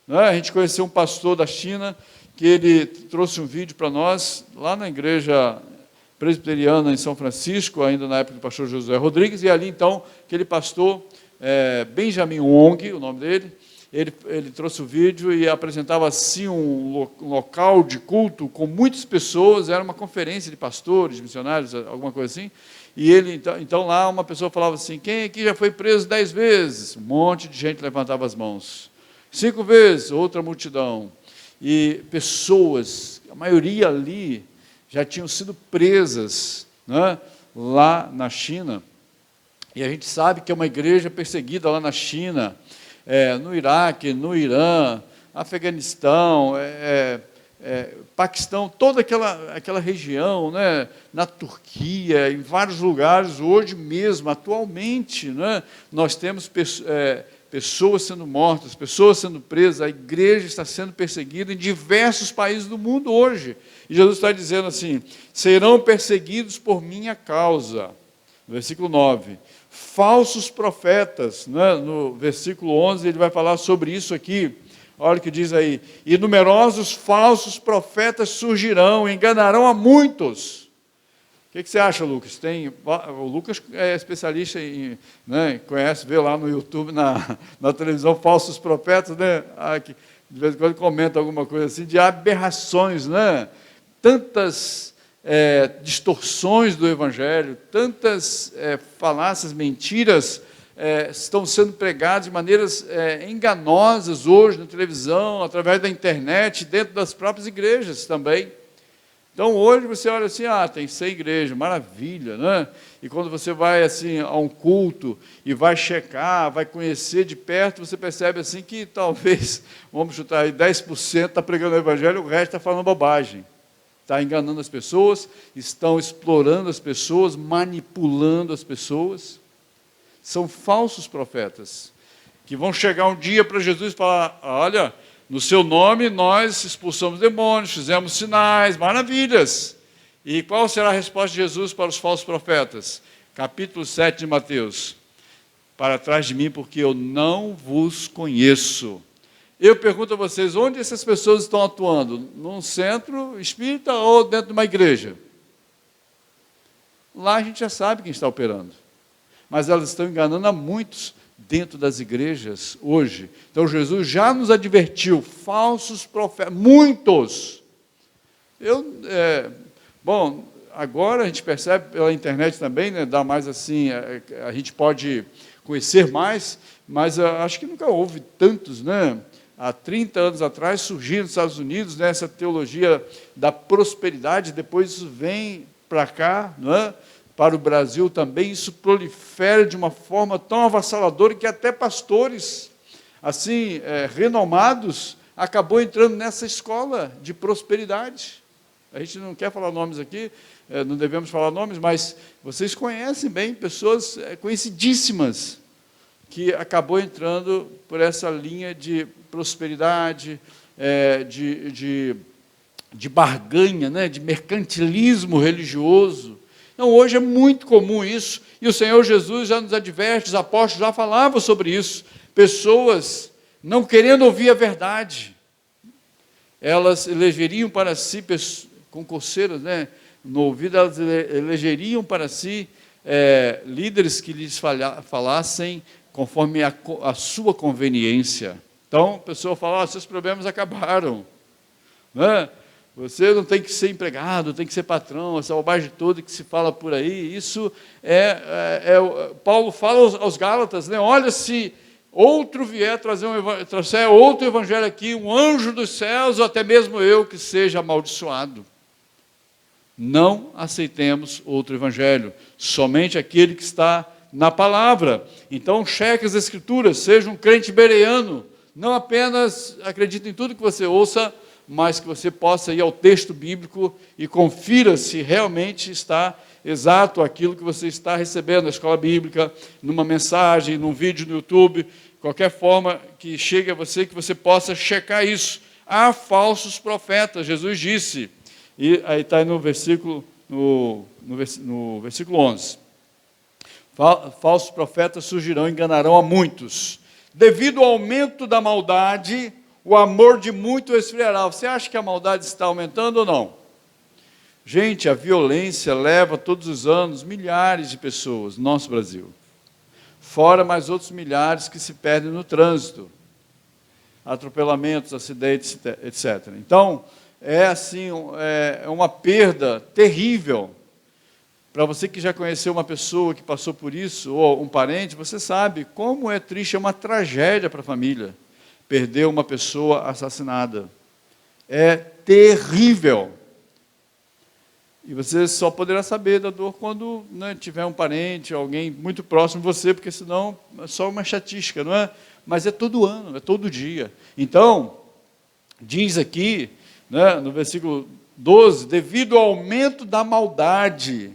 né? A gente conheceu um pastor da China, que ele trouxe um vídeo para nós, lá na igreja presbiteriana em São Francisco, ainda na época do pastor José Rodrigues, e ali então, aquele pastor, Benjamin Wong, o nome dele, ele trouxe o vídeo e apresentava assim um local de culto com muitas pessoas, era uma conferência de pastores, missionários, alguma coisa assim, e ele, então lá uma pessoa falava assim, quem aqui já foi preso 10 vezes? Um monte de gente levantava as mãos. 5 vezes, outra multidão. E pessoas, a maioria ali, já tinham sido presas, né, lá na China. E a gente sabe que é uma igreja perseguida lá na China, no Iraque, no Irã, Afeganistão, Paquistão, toda aquela região, né, na Turquia, em vários lugares, hoje mesmo, atualmente, né, nós temos pessoas sendo mortas, pessoas sendo presas, a igreja está sendo perseguida em diversos países do mundo hoje. E Jesus está dizendo assim, serão perseguidos por minha causa. Versículo 9. Falsos profetas, né? No versículo 11 ele vai falar sobre isso aqui. Olha o que diz aí. E numerosos falsos profetas surgirão, enganarão a muitos. O que você acha, Lucas? O Lucas é especialista em, né, conhece, vê lá no YouTube, na televisão, falsos profetas, né? Que de vez em quando comenta alguma coisa assim, de aberrações, né? Tantas distorções do Evangelho, tantas falácias, mentiras estão sendo pregadas de maneiras enganosas hoje na televisão, através da internet, dentro das próprias igrejas também. Então, hoje você olha assim, tem 100 igrejas, maravilha, né? E quando você vai assim, a um culto e vai checar, vai conhecer de perto, você percebe assim que talvez, vamos chutar aí, 10% está pregando o Evangelho, o resto está falando bobagem. Está enganando as pessoas, estão explorando as pessoas, manipulando as pessoas. São falsos profetas, que vão chegar um dia para Jesus e falar, olha, no seu nome nós expulsamos demônios, fizemos sinais, maravilhas. E qual será a resposta de Jesus para os falsos profetas? Capítulo 7 de Mateus. Para trás de mim, porque eu não vos conheço. Eu pergunto a vocês, onde essas pessoas estão atuando? Num centro espírita ou dentro de uma igreja? Lá a gente já sabe quem está operando. Mas elas estão enganando a muitos dentro das igrejas hoje. Então Jesus já nos advertiu, falsos profetas, muitos. Bom, agora a gente percebe pela internet também, né, dá mais assim, a gente pode conhecer mais, mas acho que nunca houve tantos, né? Há 30 anos atrás surgiu nos Estados Unidos, né, essa teologia da prosperidade, depois isso vem para cá, não é? Para o Brasil também, isso prolifera de uma forma tão avassaladora que até pastores, assim, renomados, acabou entrando nessa escola de prosperidade. A gente não quer falar nomes aqui, não devemos falar nomes, mas vocês conhecem bem pessoas conhecidíssimas que acabou entrando por essa linha de prosperidade, de barganha, né, de mercantilismo religioso. Então, hoje é muito comum isso, e o Senhor Jesus já nos adverte, os apóstolos já falavam sobre isso, pessoas não querendo ouvir a verdade, elas elegeriam para si, concurseiras, né, no ouvido, elas elegeriam para si líderes que lhes falassem conforme a sua conveniência. Então, a pessoa fala, seus problemas acabaram, né? Você não tem que ser empregado, tem que ser patrão, essa bobagem toda que se fala por aí, isso Paulo fala aos Gálatas, né? Olha, se outro vier trouxer outro evangelho aqui, um anjo dos céus, ou até mesmo eu, que seja amaldiçoado. Não aceitemos outro evangelho, somente aquele que está na palavra. Então, cheque as Escrituras, seja um crente bereano, não apenas acredite em tudo que você ouça mas que você possa ir ao texto bíblico e confira se realmente está exato aquilo que você está recebendo na escola bíblica, numa mensagem, num vídeo no YouTube, qualquer forma que chegue a você, que você possa checar isso. Há falsos profetas, Jesus disse, e aí está no versículo 11. Falsos profetas surgirão e enganarão a muitos. Devido ao aumento da maldade, o amor de muitos esfriará. Você acha que a maldade está aumentando ou não? Gente, a violência leva todos os anos milhares de pessoas no nosso Brasil. Fora mais outros milhares que se perdem no trânsito. Atropelamentos, acidentes, etc. Então, é uma perda terrível. Para você que já conheceu uma pessoa que passou por isso, ou um parente, você sabe como é triste, é uma tragédia para a família perder uma pessoa assassinada. É terrível. E você só poderá saber da dor quando, né, tiver um parente, alguém muito próximo de você, porque senão é só uma chatística, não é? Mas é todo ano, é todo dia. Então, diz aqui, né, no versículo 12, devido ao aumento da maldade,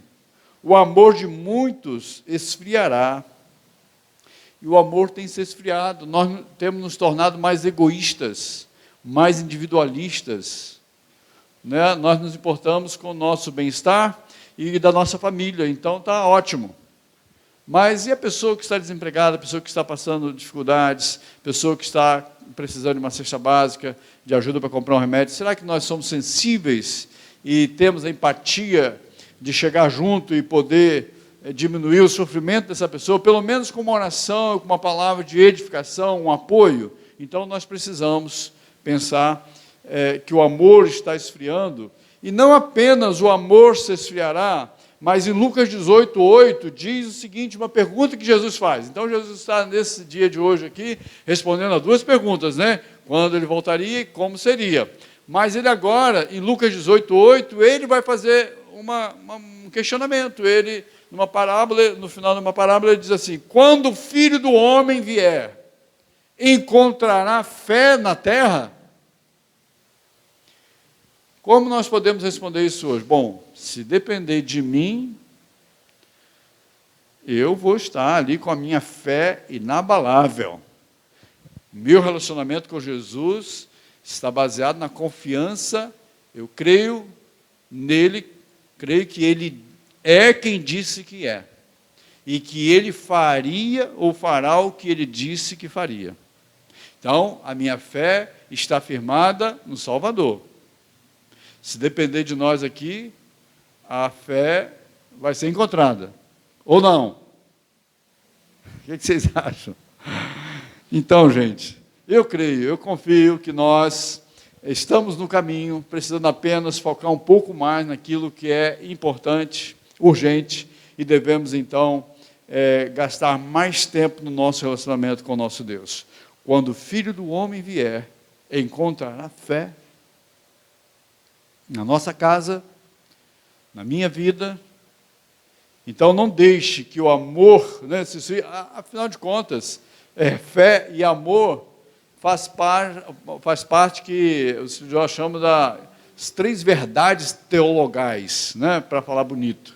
o amor de muitos esfriará. E o amor tem se esfriado. Nós temos nos tornado mais egoístas, mais individualistas. Né? Nós nos importamos com o nosso bem-estar e da nossa família. Então, está ótimo. Mas e a pessoa que está desempregada, a pessoa que está passando dificuldades, a pessoa que está precisando de uma cesta básica, de ajuda para comprar um remédio? Será que nós somos sensíveis e temos a empatia de chegar junto e poder diminuir o sofrimento dessa pessoa, pelo menos com uma oração, com uma palavra de edificação, um apoio? Então, nós precisamos pensar que o amor está esfriando, e não apenas o amor se esfriará, mas em Lucas 18:8 diz o seguinte, uma pergunta que Jesus faz. Então, Jesus está nesse dia de hoje aqui, respondendo a duas perguntas, né? Quando ele voltaria e como seria. Mas ele agora, em Lucas 18:8, ele vai fazer um questionamento. Ele, numa parábola, no final de uma parábola, ele diz assim: quando o Filho do Homem vier, encontrará fé na terra? Como nós podemos responder isso hoje? Bom, se depender de mim, eu vou estar ali com a minha fé inabalável. Meu relacionamento com Jesus está baseado na confiança, eu creio nele, creio que ele é quem disse que é, e que ele faria ou fará o que ele disse que faria. Então, a minha fé está firmada no Salvador. Se depender de nós aqui, a fé vai ser encontrada. Ou não? O que vocês acham? Então, gente, eu creio, eu confio que nós estamos no caminho, precisando apenas focar um pouco mais naquilo que é importante, urgente, e devemos, então, gastar mais tempo no nosso relacionamento com o nosso Deus. Quando o Filho do Homem vier, encontrará fé na nossa casa, na minha vida. Então, não deixe que o amor, né, afinal de contas, fé e amor faz parte que nós chamamos das 3 verdades teologais, né, para falar bonito.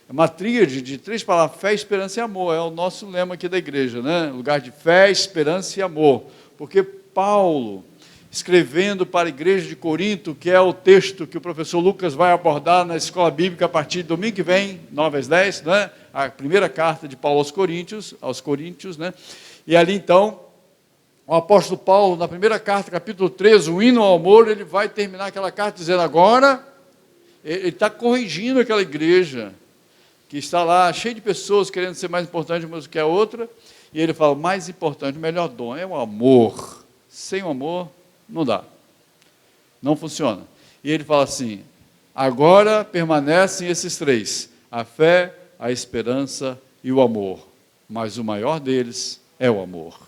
É uma tríade de 3 palavras: fé, esperança e amor. É o nosso lema aqui da igreja, né? Lugar de fé, esperança e amor. Porque Paulo, escrevendo para a igreja de Corinto, que é o texto que o professor Lucas vai abordar na escola bíblica a partir de domingo que vem, 9 às 10, né? A primeira carta de Paulo aos Coríntios, né? E ali então, o apóstolo Paulo, na primeira carta, capítulo 13, o hino ao amor, ele vai terminar aquela carta dizendo agora, ele está corrigindo aquela igreja, que está lá cheia de pessoas querendo ser mais importante uma do que a outra, e ele fala: o mais importante, o melhor dom é o amor. Sem o amor, não dá, não funciona. E ele fala assim: agora permanecem esses 3, a fé, a esperança e o amor, mas o maior deles é o amor.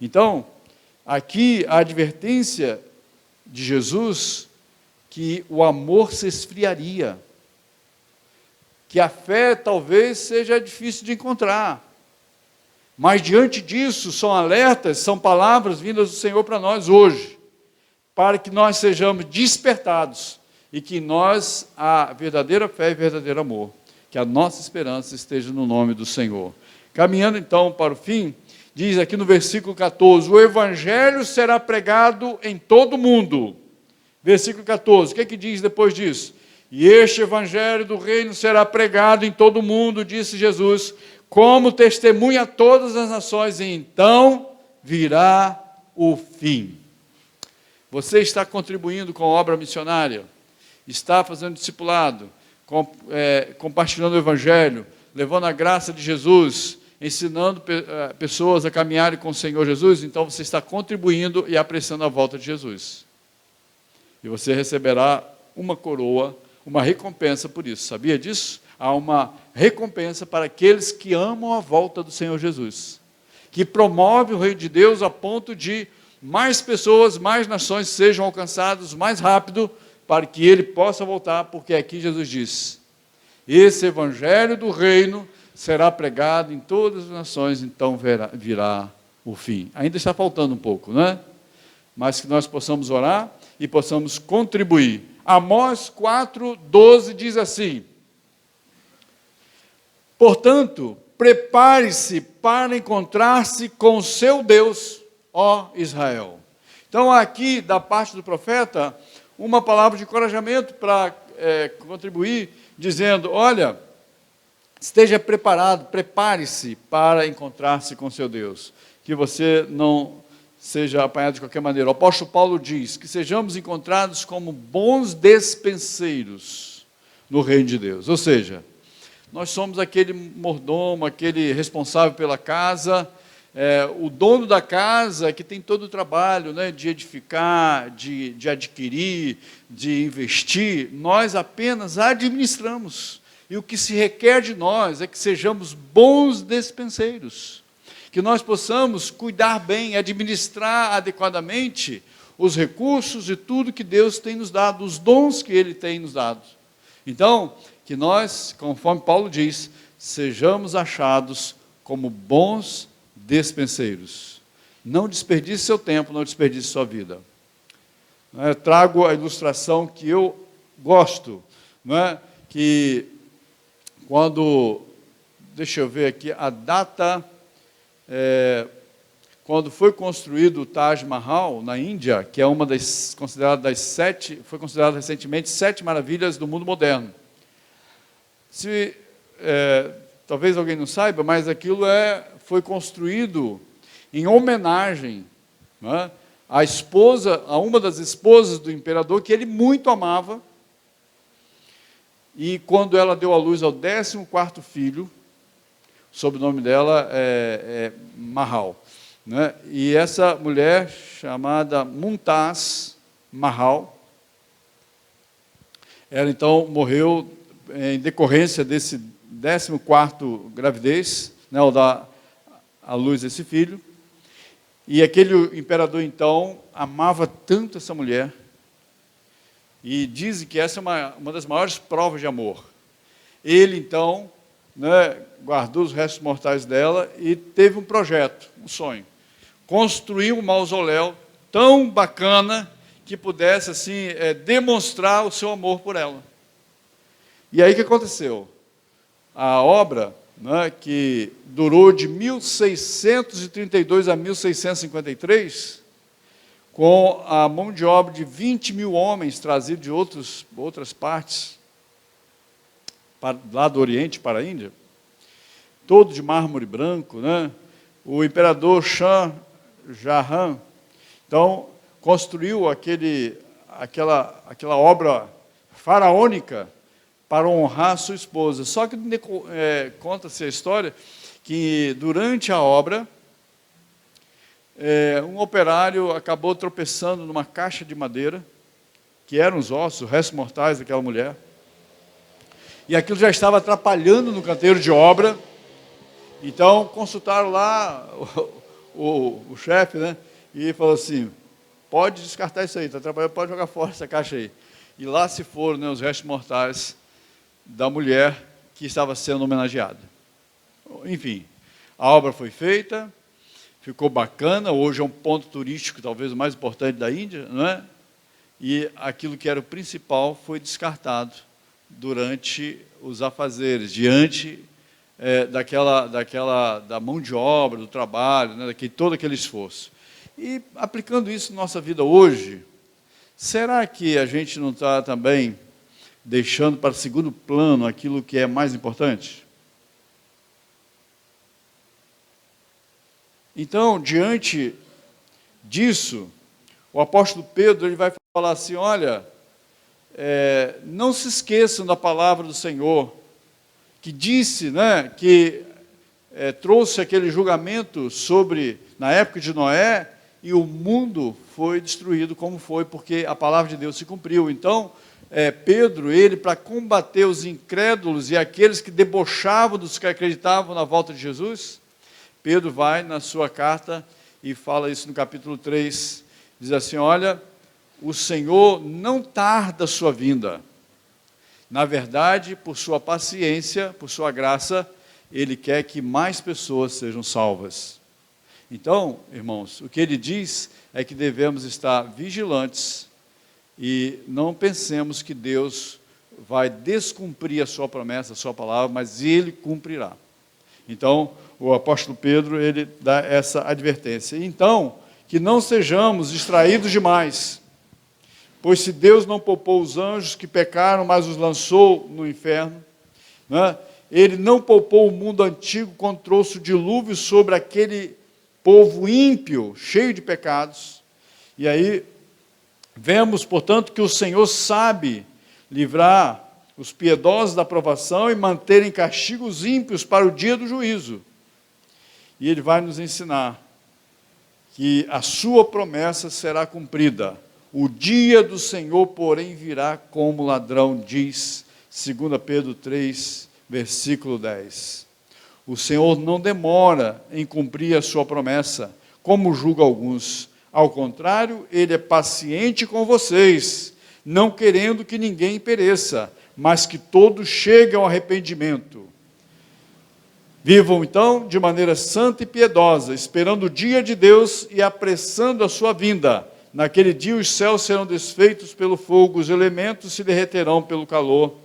Então, aqui a advertência de Jesus, que o amor se esfriaria, que a fé talvez seja difícil de encontrar, mas diante disso são alertas, são palavras vindas do Senhor para nós hoje. para que nós sejamos despertados e que em nós há verdadeira fé e verdadeiro amor, que a nossa esperança esteja no nome do Senhor. Caminhando então para o fim, diz aqui no versículo 14, o evangelho será pregado em todo o mundo. Versículo 14, o que é que diz depois disso? E este evangelho do reino será pregado em todo o mundo, disse Jesus, como testemunha a todas as nações, e então virá o fim. Você está contribuindo com a obra missionária, está fazendo discipulado, compartilhando o evangelho, levando a graça de Jesus, ensinando pessoas a caminharem com o Senhor Jesus, então você está contribuindo e apreciando a volta de Jesus. E você receberá uma coroa, uma recompensa por isso. Sabia disso? Há uma recompensa para aqueles que amam a volta do Senhor Jesus, que promove o reino de Deus a ponto de mais pessoas, mais nações sejam alcançadas mais rápido para que ele possa voltar, porque aqui Jesus diz, esse evangelho do reino será pregado em todas as nações, então virá o fim. Ainda está faltando um pouco, não é? Mas que nós possamos orar e possamos contribuir. Amós 4:12 diz assim, portanto, prepare-se para encontrar-se com o seu Deus, ó Israel. Então, aqui, da parte do profeta, uma palavra de encorajamento para contribuir, dizendo, olha, esteja preparado, prepare-se para encontrar-se com seu Deus, que você não seja apanhado de qualquer maneira. O apóstolo Paulo diz que sejamos encontrados como bons despenseiros no reino de Deus, ou seja, nós somos aquele mordomo, aquele responsável pela casa, o dono da casa que tem todo o trabalho, né, de edificar, de adquirir, de investir, nós apenas administramos. E o que se requer de nós é que sejamos bons despenseiros, que nós possamos cuidar bem, administrar adequadamente os recursos e tudo que Deus tem nos dado, os dons que Ele tem nos dado. Então, que nós, conforme Paulo diz, sejamos achados como bons despenseiros. Não desperdice seu tempo, não desperdice sua vida. Eu trago a ilustração que eu gosto, não é? Que quando, deixa eu ver aqui, a data, quando foi construído o Taj Mahal, na Índia, que é uma das consideradas foi considerada recentemente 7 maravilhas do mundo moderno. Talvez alguém não saiba, mas aquilo foi construído em homenagem, né, a uma das esposas do imperador, que ele muito amava, e quando ela deu à luz ao 14º filho, o sobrenome dela é Mahal, né, e essa mulher, chamada Mumtaz Mahal, ela então morreu em decorrência desse 14º gravidez, né, ao dar à luz esse filho, e aquele imperador então amava tanto essa mulher, e dizem que essa é uma das maiores provas de amor. Ele então, né, guardou os restos mortais dela e teve um projeto, um sonho, construir um mausoléu tão bacana que pudesse assim demonstrar o seu amor por ela. E aí o que aconteceu? A obra, né, que durou de 1632 a 1653, com a mão de obra de 20 mil homens trazidos de outras partes, lá do Oriente para a Índia, todo de mármore branco, né? O imperador Shah Jahan, então, construiu aquela obra faraônica para honrar sua esposa. Só que conta-se a história que, durante a obra, um operário acabou tropeçando numa caixa de madeira, que eram os ossos, os restos mortais daquela mulher, e aquilo já estava atrapalhando no canteiro de obra. Então, consultaram lá o chefe, né, e falou assim, pode descartar isso aí, está atrapalhando, pode jogar fora essa caixa aí. E lá se foram, né, os restos mortais da mulher que estava sendo homenageada. Enfim, a obra foi feita, ficou bacana, hoje é um ponto turístico, talvez o mais importante da Índia, não é? e aquilo que era o principal foi descartado durante os afazeres, diante da mão de obra, do trabalho, né, todo aquele esforço. E aplicando isso na nossa vida hoje, será que a gente não está também deixando para segundo plano aquilo que é mais importante? Então, diante disso, o apóstolo Pedro ele vai falar assim, olha, não se esqueçam da palavra do Senhor, que disse, né, que trouxe aquele julgamento na época de Noé, e o mundo foi destruído como foi, porque a palavra de Deus se cumpriu. Então, Pedro, ele, para combater os incrédulos e aqueles que debochavam dos que acreditavam na volta de Jesus, Pedro vai na sua carta e fala isso no capítulo 3, diz assim, olha, o Senhor não tarda a sua vinda. Na verdade, por sua paciência, por sua graça, Ele quer que mais pessoas sejam salvas. Então, irmãos, o que ele diz é que devemos estar vigilantes e não pensemos que Deus vai descumprir a sua promessa, a sua palavra, mas Ele cumprirá. Então, o apóstolo Pedro, ele dá essa advertência. Então, que não sejamos distraídos demais, pois se Deus não poupou os anjos que pecaram, mas os lançou no inferno, né? Ele não poupou o mundo antigo quando trouxe o dilúvio sobre aquele povo ímpio, cheio de pecados. E aí, vemos, portanto, que o Senhor sabe livrar os piedosos da provação e manter em castigo os ímpios para o dia do juízo. E Ele vai nos ensinar que a sua promessa será cumprida. O dia do Senhor, porém, virá como ladrão, diz 2 Pedro 3, versículo 10. O Senhor não demora em cumprir a sua promessa, como julga alguns. Ao contrário, Ele é paciente com vocês, não querendo que ninguém pereça, mas que todos cheguem ao arrependimento. Vivam, então, de maneira santa e piedosa, esperando o dia de Deus e apressando a sua vinda. Naquele dia os céus serão desfeitos pelo fogo, os elementos se derreterão pelo calor.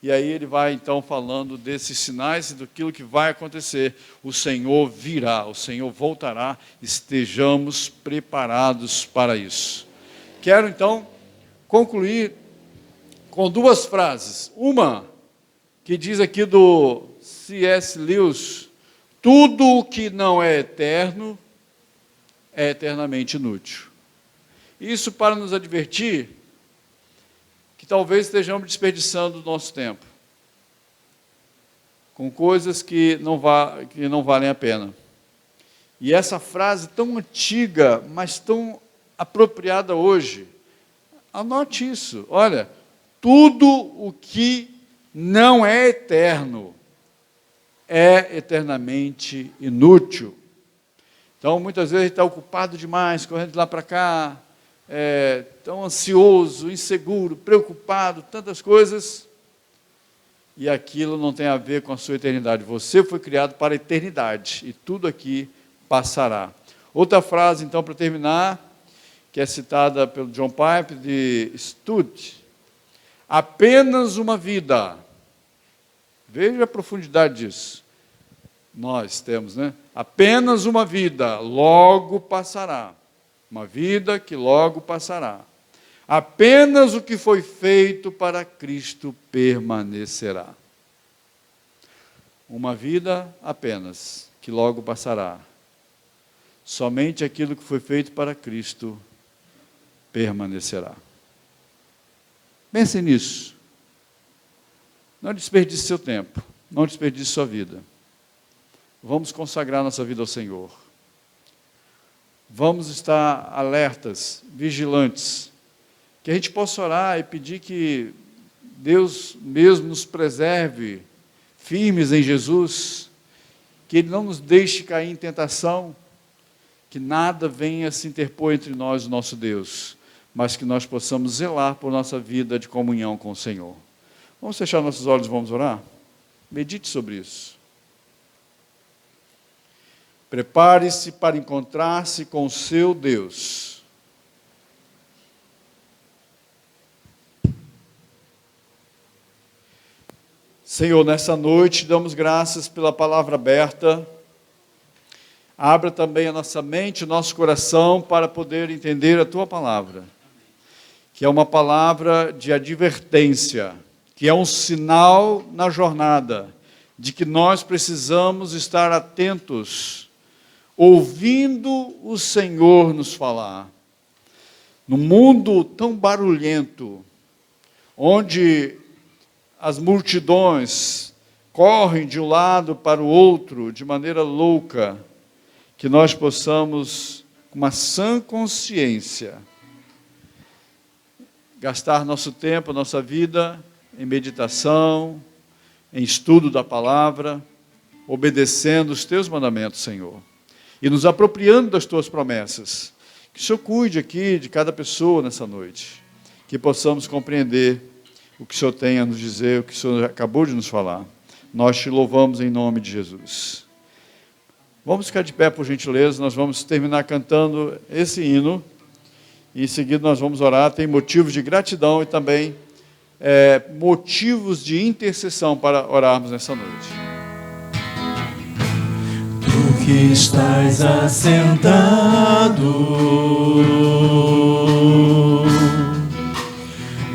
E aí ele vai então falando desses sinais e daquilo que vai acontecer. O Senhor virá, o Senhor voltará, estejamos preparados para isso. Quero então concluir com duas frases. Uma que diz aqui do C.S. Lewis, tudo o que não é eterno é eternamente inútil. Isso para nos advertir que talvez estejamos desperdiçando o nosso tempo com coisas que não valem a pena. E essa frase tão antiga, mas tão apropriada hoje, anote isso, olha, tudo o que não é eterno é eternamente inútil. Então, muitas vezes a gente está ocupado demais, correndo de lá para cá, tão ansioso, inseguro, preocupado, tantas coisas, e aquilo não tem a ver com a sua eternidade. Você foi criado para a eternidade, e tudo aqui passará. Outra frase, então, para terminar, que é citada pelo John Piper, de Stud, apenas uma vida. Veja a profundidade disso. Nós temos, né? Apenas uma vida, logo passará. Uma vida que logo passará. Apenas o que foi feito para Cristo permanecerá. Uma vida apenas, que logo passará. Somente aquilo que foi feito para Cristo permanecerá. Pense nisso. Não desperdice seu tempo, não desperdice sua vida. Vamos consagrar nossa vida ao Senhor. Vamos estar alertas, vigilantes, que a gente possa orar e pedir que Deus mesmo nos preserve, firmes em Jesus, que Ele não nos deixe cair em tentação, que nada venha se interpor entre nós e o nosso Deus, mas que nós possamos zelar por nossa vida de comunhão com o Senhor. Vamos fechar nossos olhos e vamos orar? Medite sobre isso. Prepare-se para encontrar-se com o seu Deus. Senhor, nessa noite damos graças pela palavra aberta. Abra também a nossa mente, o nosso coração para poder entender a Tua palavra, que é uma palavra de advertência, que é um sinal na jornada, de que nós precisamos estar atentos, ouvindo o Senhor nos falar. No mundo tão barulhento, onde as multidões correm de um lado para o outro de maneira louca, que nós possamos, com uma sã consciência, gastar nosso tempo, nossa vida em meditação, em estudo da palavra, obedecendo os Teus mandamentos, Senhor, e nos apropriando das Tuas promessas. Que o Senhor cuide aqui de cada pessoa nessa noite, que possamos compreender o que o Senhor tem a nos dizer, o que o Senhor acabou de nos falar. Nós Te louvamos em nome de Jesus. Vamos ficar de pé, por gentileza, nós vamos terminar cantando esse hino, e em seguida nós vamos orar. Tem motivos de gratidão e também motivos de intercessão para orarmos nessa noite. Tu que estás assentado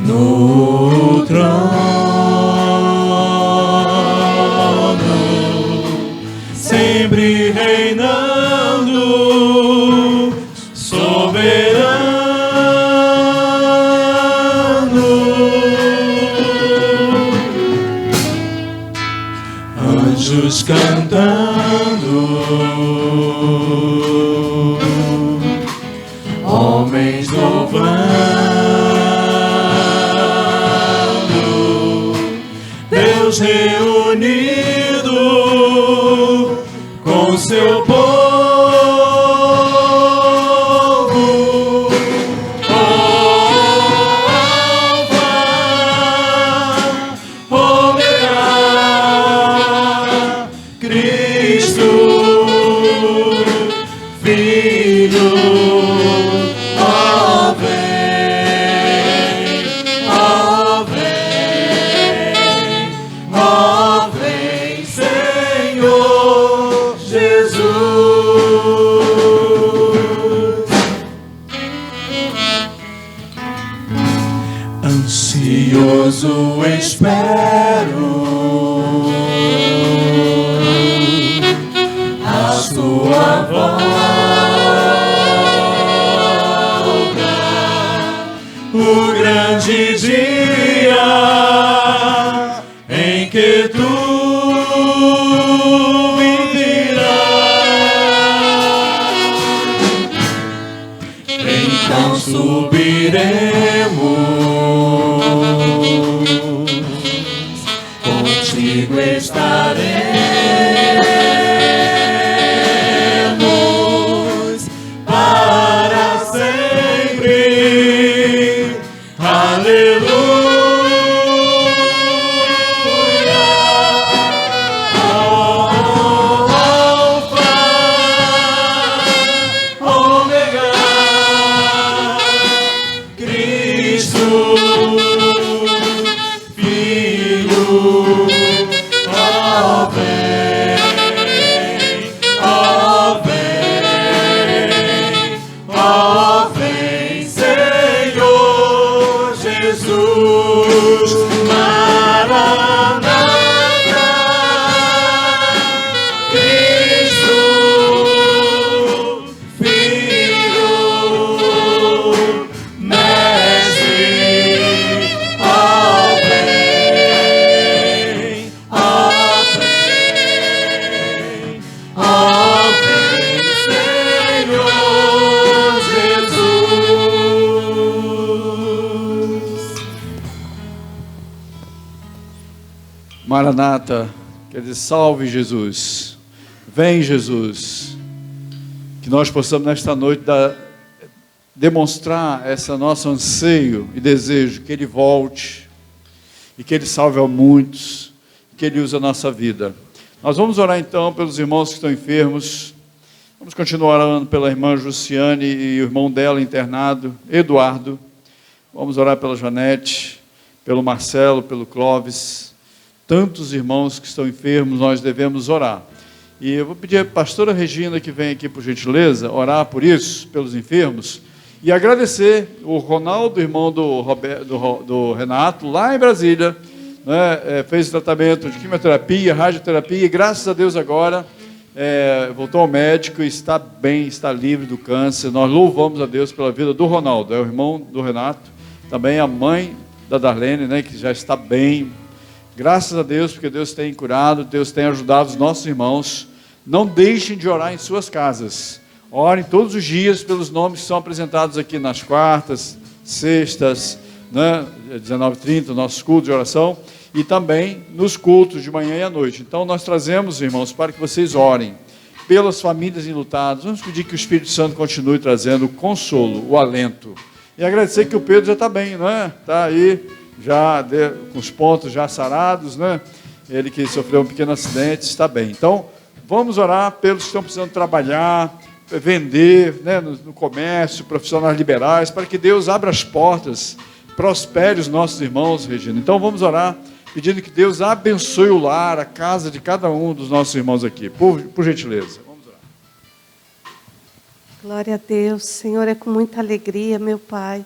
no trono, sempre reinando, soberano, anjos cantando, homens louvando, Deus reunido com seu povo, Alfa, Ômega, Cristo, Filho, ó vem, ó vem, ó vem, Senhor Jesus. Ansioso espero a Sua volta, o grande dia em que Tu virás. Então subiremos, contigo estaremos para sempre. Aleluia. Alfa, Ômega, Cristo, Filho, ó vem, ó vem, ó vem, Senhor Jesus. Maranata, Cristo, Filho, Mestre, ó vem, ó vem, ó vem, Senhor Jesus. Maranata, quer dizer, salve Jesus, vem Jesus. Que nós possamos nesta noite demonstrar esse nosso anseio e desejo, que Ele volte, e que Ele salve a muitos, que Ele use a nossa vida. Nós vamos orar então pelos irmãos que estão enfermos. Vamos continuar orando pela irmã Jussiane e o irmão dela internado, Eduardo. Vamos orar pela Janete, pelo Marcelo, pelo Clóvis. tantos irmãos que estão enfermos, nós devemos orar. E eu vou pedir a pastora Regina que vem aqui, por gentileza, orar por isso, pelos enfermos, e agradecer o Ronaldo, irmão do Renato, lá em Brasília, né, fez tratamento de quimioterapia, radioterapia, e graças a Deus agora voltou ao médico e está bem, está livre do câncer. Nós louvamos a Deus pela vida do Ronaldo, é o irmão do Renato, também a mãe da Darlene, né, que já está bem. Graças a Deus, porque Deus tem curado, Deus tem ajudado os nossos irmãos. Não deixem de orar em suas casas. Orem todos os dias pelos nomes que são apresentados aqui nas quartas, sextas, né, 19h30, nossos cultos de oração, e também nos cultos de manhã e à noite. Então nós trazemos, irmãos, para que vocês orem pelas famílias enlutadas. Vamos pedir que o Espírito Santo continue trazendo o consolo, o alento. E agradecer que o Pedro já está bem, não é? Está aí, já com os pontos já sarados, né? Ele que sofreu um pequeno acidente, está bem. Então, vamos orar pelos que estão precisando trabalhar, vender, né, no comércio, profissionais liberais, para que Deus abra as portas, prospere os nossos irmãos, Regina. Então, vamos orar, pedindo que Deus abençoe o lar, a casa de cada um dos nossos irmãos aqui. Por gentileza. Vamos orar. Glória a Deus. Senhor, é com muita alegria, meu Pai,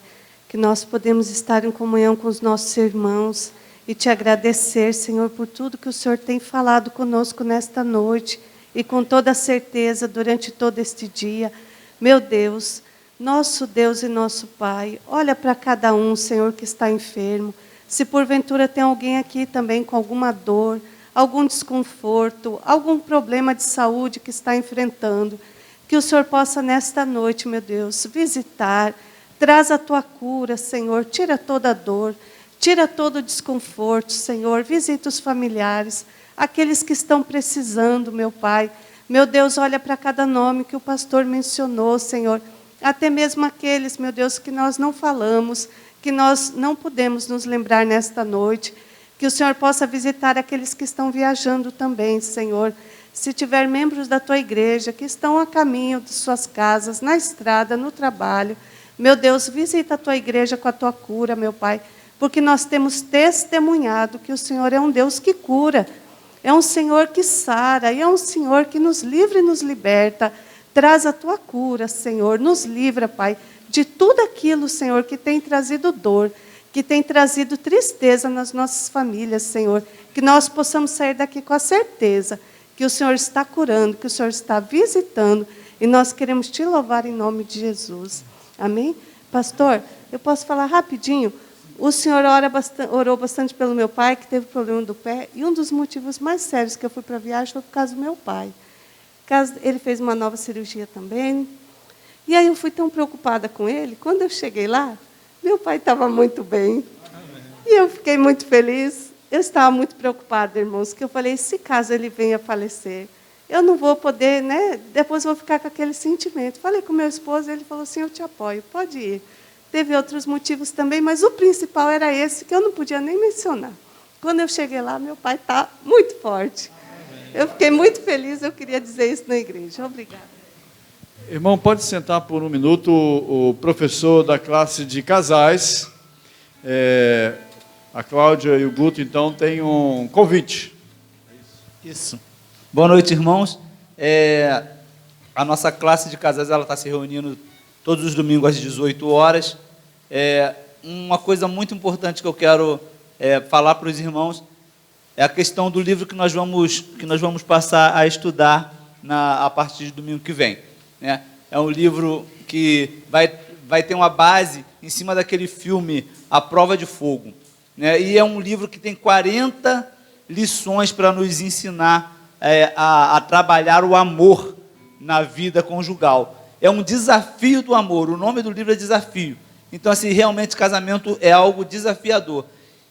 que nós podemos estar em comunhão com os nossos irmãos e te agradecer, Senhor, por tudo que o Senhor tem falado conosco nesta noite e com toda certeza durante todo este dia. Meu Deus, nosso Deus e nosso Pai, olha para cada um, Senhor, que está enfermo. Se porventura tem alguém aqui também com alguma dor, algum desconforto, algum problema de saúde que está enfrentando, que o Senhor possa nesta noite, meu Deus, visitar, traz a tua cura, Senhor, tira toda a dor, tira todo o desconforto, Senhor, visita os familiares, aqueles que estão precisando, meu Pai. Meu Deus, olha para cada nome que o pastor mencionou, Senhor, até mesmo aqueles, meu Deus, que nós não falamos, que nós não podemos nos lembrar nesta noite, que o Senhor possa visitar aqueles que estão viajando também, Senhor. Se tiver membros da tua igreja que estão a caminho de suas casas, na estrada, no trabalho, meu Deus, visita a tua igreja com a tua cura, meu Pai, porque nós temos testemunhado que o Senhor é um Deus que cura, é um Senhor que sara, e é um Senhor que nos livra e nos liberta. Traz a tua cura, Senhor, nos livra, Pai, de tudo aquilo, Senhor, que tem trazido dor, que tem trazido tristeza nas nossas famílias, Senhor, que nós possamos sair daqui com a certeza que o Senhor está curando, que o Senhor está visitando, e nós queremos te louvar em nome de Jesus. Amém? Pastor, eu posso falar rapidinho? O Senhor orou bastante pelo meu pai, que teve problema do pé, e um dos motivos mais sérios que eu fui para a viagem foi por causa do meu pai. Ele fez uma nova cirurgia também, e aí eu fui tão preocupada com ele, quando eu cheguei lá, meu pai estava muito bem, e eu fiquei muito feliz. Eu estava muito preocupada, irmãos, que eu falei, se caso ele venha a falecer, eu não vou poder, né? Depois eu vou ficar com aquele sentimento. Falei com meu esposo, ele falou assim, eu te apoio, pode ir. Teve outros motivos também, mas o principal era esse, que eu não podia nem mencionar. Quando eu cheguei lá, meu pai está muito forte. Eu fiquei muito feliz, eu queria dizer isso na igreja. Obrigada. Irmão, pode sentar por um minuto. O professor da classe de casais, a Cláudia e o Guto, então, tem um convite. Isso. Boa noite, irmãos. A nossa classe de casais ela está se reunindo todos os domingos às 18 horas. Uma coisa muito importante que eu quero falar para os irmãos é a questão do livro que nós vamos passar a estudar a partir de domingo que vem. Né? É um livro que vai ter uma base em cima daquele filme A Prova de Fogo. Né? E é um livro que tem 40 lições para nos ensinar a trabalhar o amor na vida conjugal. É um desafio do amor, o nome do livro é Desafio. Então, assim, realmente casamento é algo desafiador.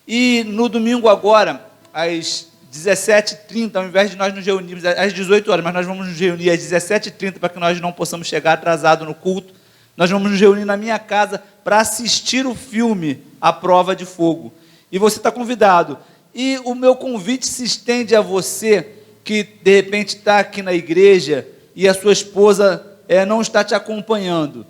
E no domingo agora, às 17h30, ao invés de nós nos reunirmos às 18 horas, mas nós vamos nos reunir às 17h30 para que nós não possamos chegar atrasado no culto. Nós vamos nos reunir na minha casa para assistir o filme A Prova de Fogo. E você está convidado. E o meu convite se estende a você que, de repente, está aqui na igreja e a sua esposa não está te acompanhando.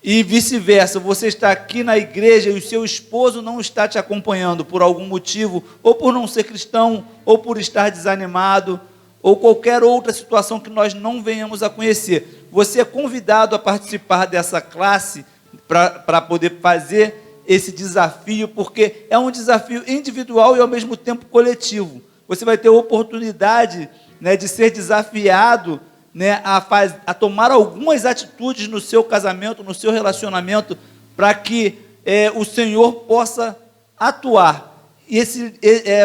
E vice-versa, você está aqui na igreja e o seu esposo não está te acompanhando por algum motivo, ou por não ser cristão, ou por estar desanimado, ou qualquer outra situação que nós não venhamos a conhecer. Você é convidado a participar dessa classe para poder fazer esse desafio, porque é um desafio individual e ao mesmo tempo coletivo. Você vai ter a oportunidade, né, de ser desafiado, né, a tomar algumas atitudes no seu casamento, no seu relacionamento, para que o Senhor possa atuar. E esse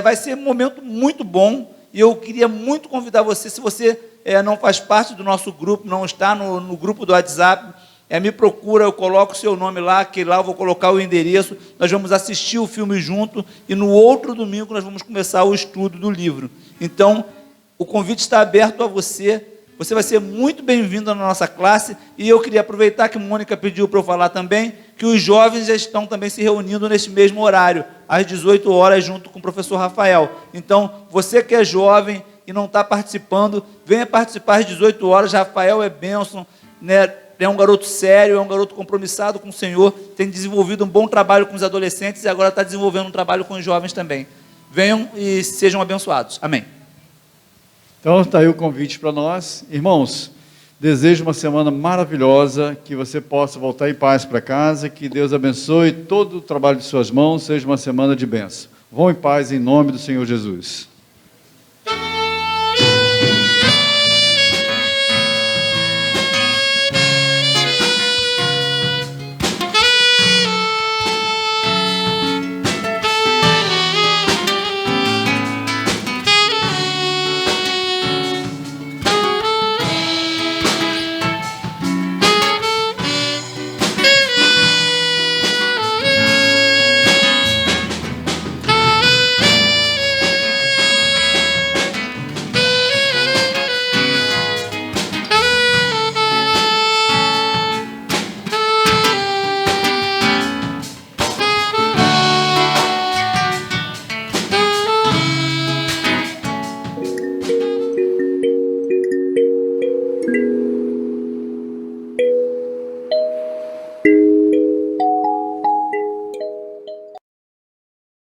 vai ser um momento muito bom, e eu queria muito convidar você, se você não faz parte do nosso grupo, não está no grupo do WhatsApp, me procura, eu coloco o seu nome lá, que lá eu vou colocar o endereço, nós vamos assistir o filme junto, e no outro domingo nós vamos começar o estudo do livro. Então, o convite está aberto a você. Você vai ser muito bem-vindo na nossa classe, e eu queria aproveitar que Mônica pediu para eu falar também, que os jovens já estão também se reunindo nesse mesmo horário, às 18 horas, junto com o professor Rafael. Então, você que é jovem e não está participando, venha participar às 18 horas, Rafael é bênção, né? É um garoto sério, é um garoto compromissado com o Senhor, tem desenvolvido um bom trabalho com os adolescentes e agora está desenvolvendo um trabalho com os jovens também. Venham e sejam abençoados. Amém. Então, está aí o convite para nós. Irmãos, desejo uma semana maravilhosa, que você possa voltar em paz para casa, que Deus abençoe todo o trabalho de suas mãos, seja uma semana de bênção. Vão em paz em nome do Senhor Jesus.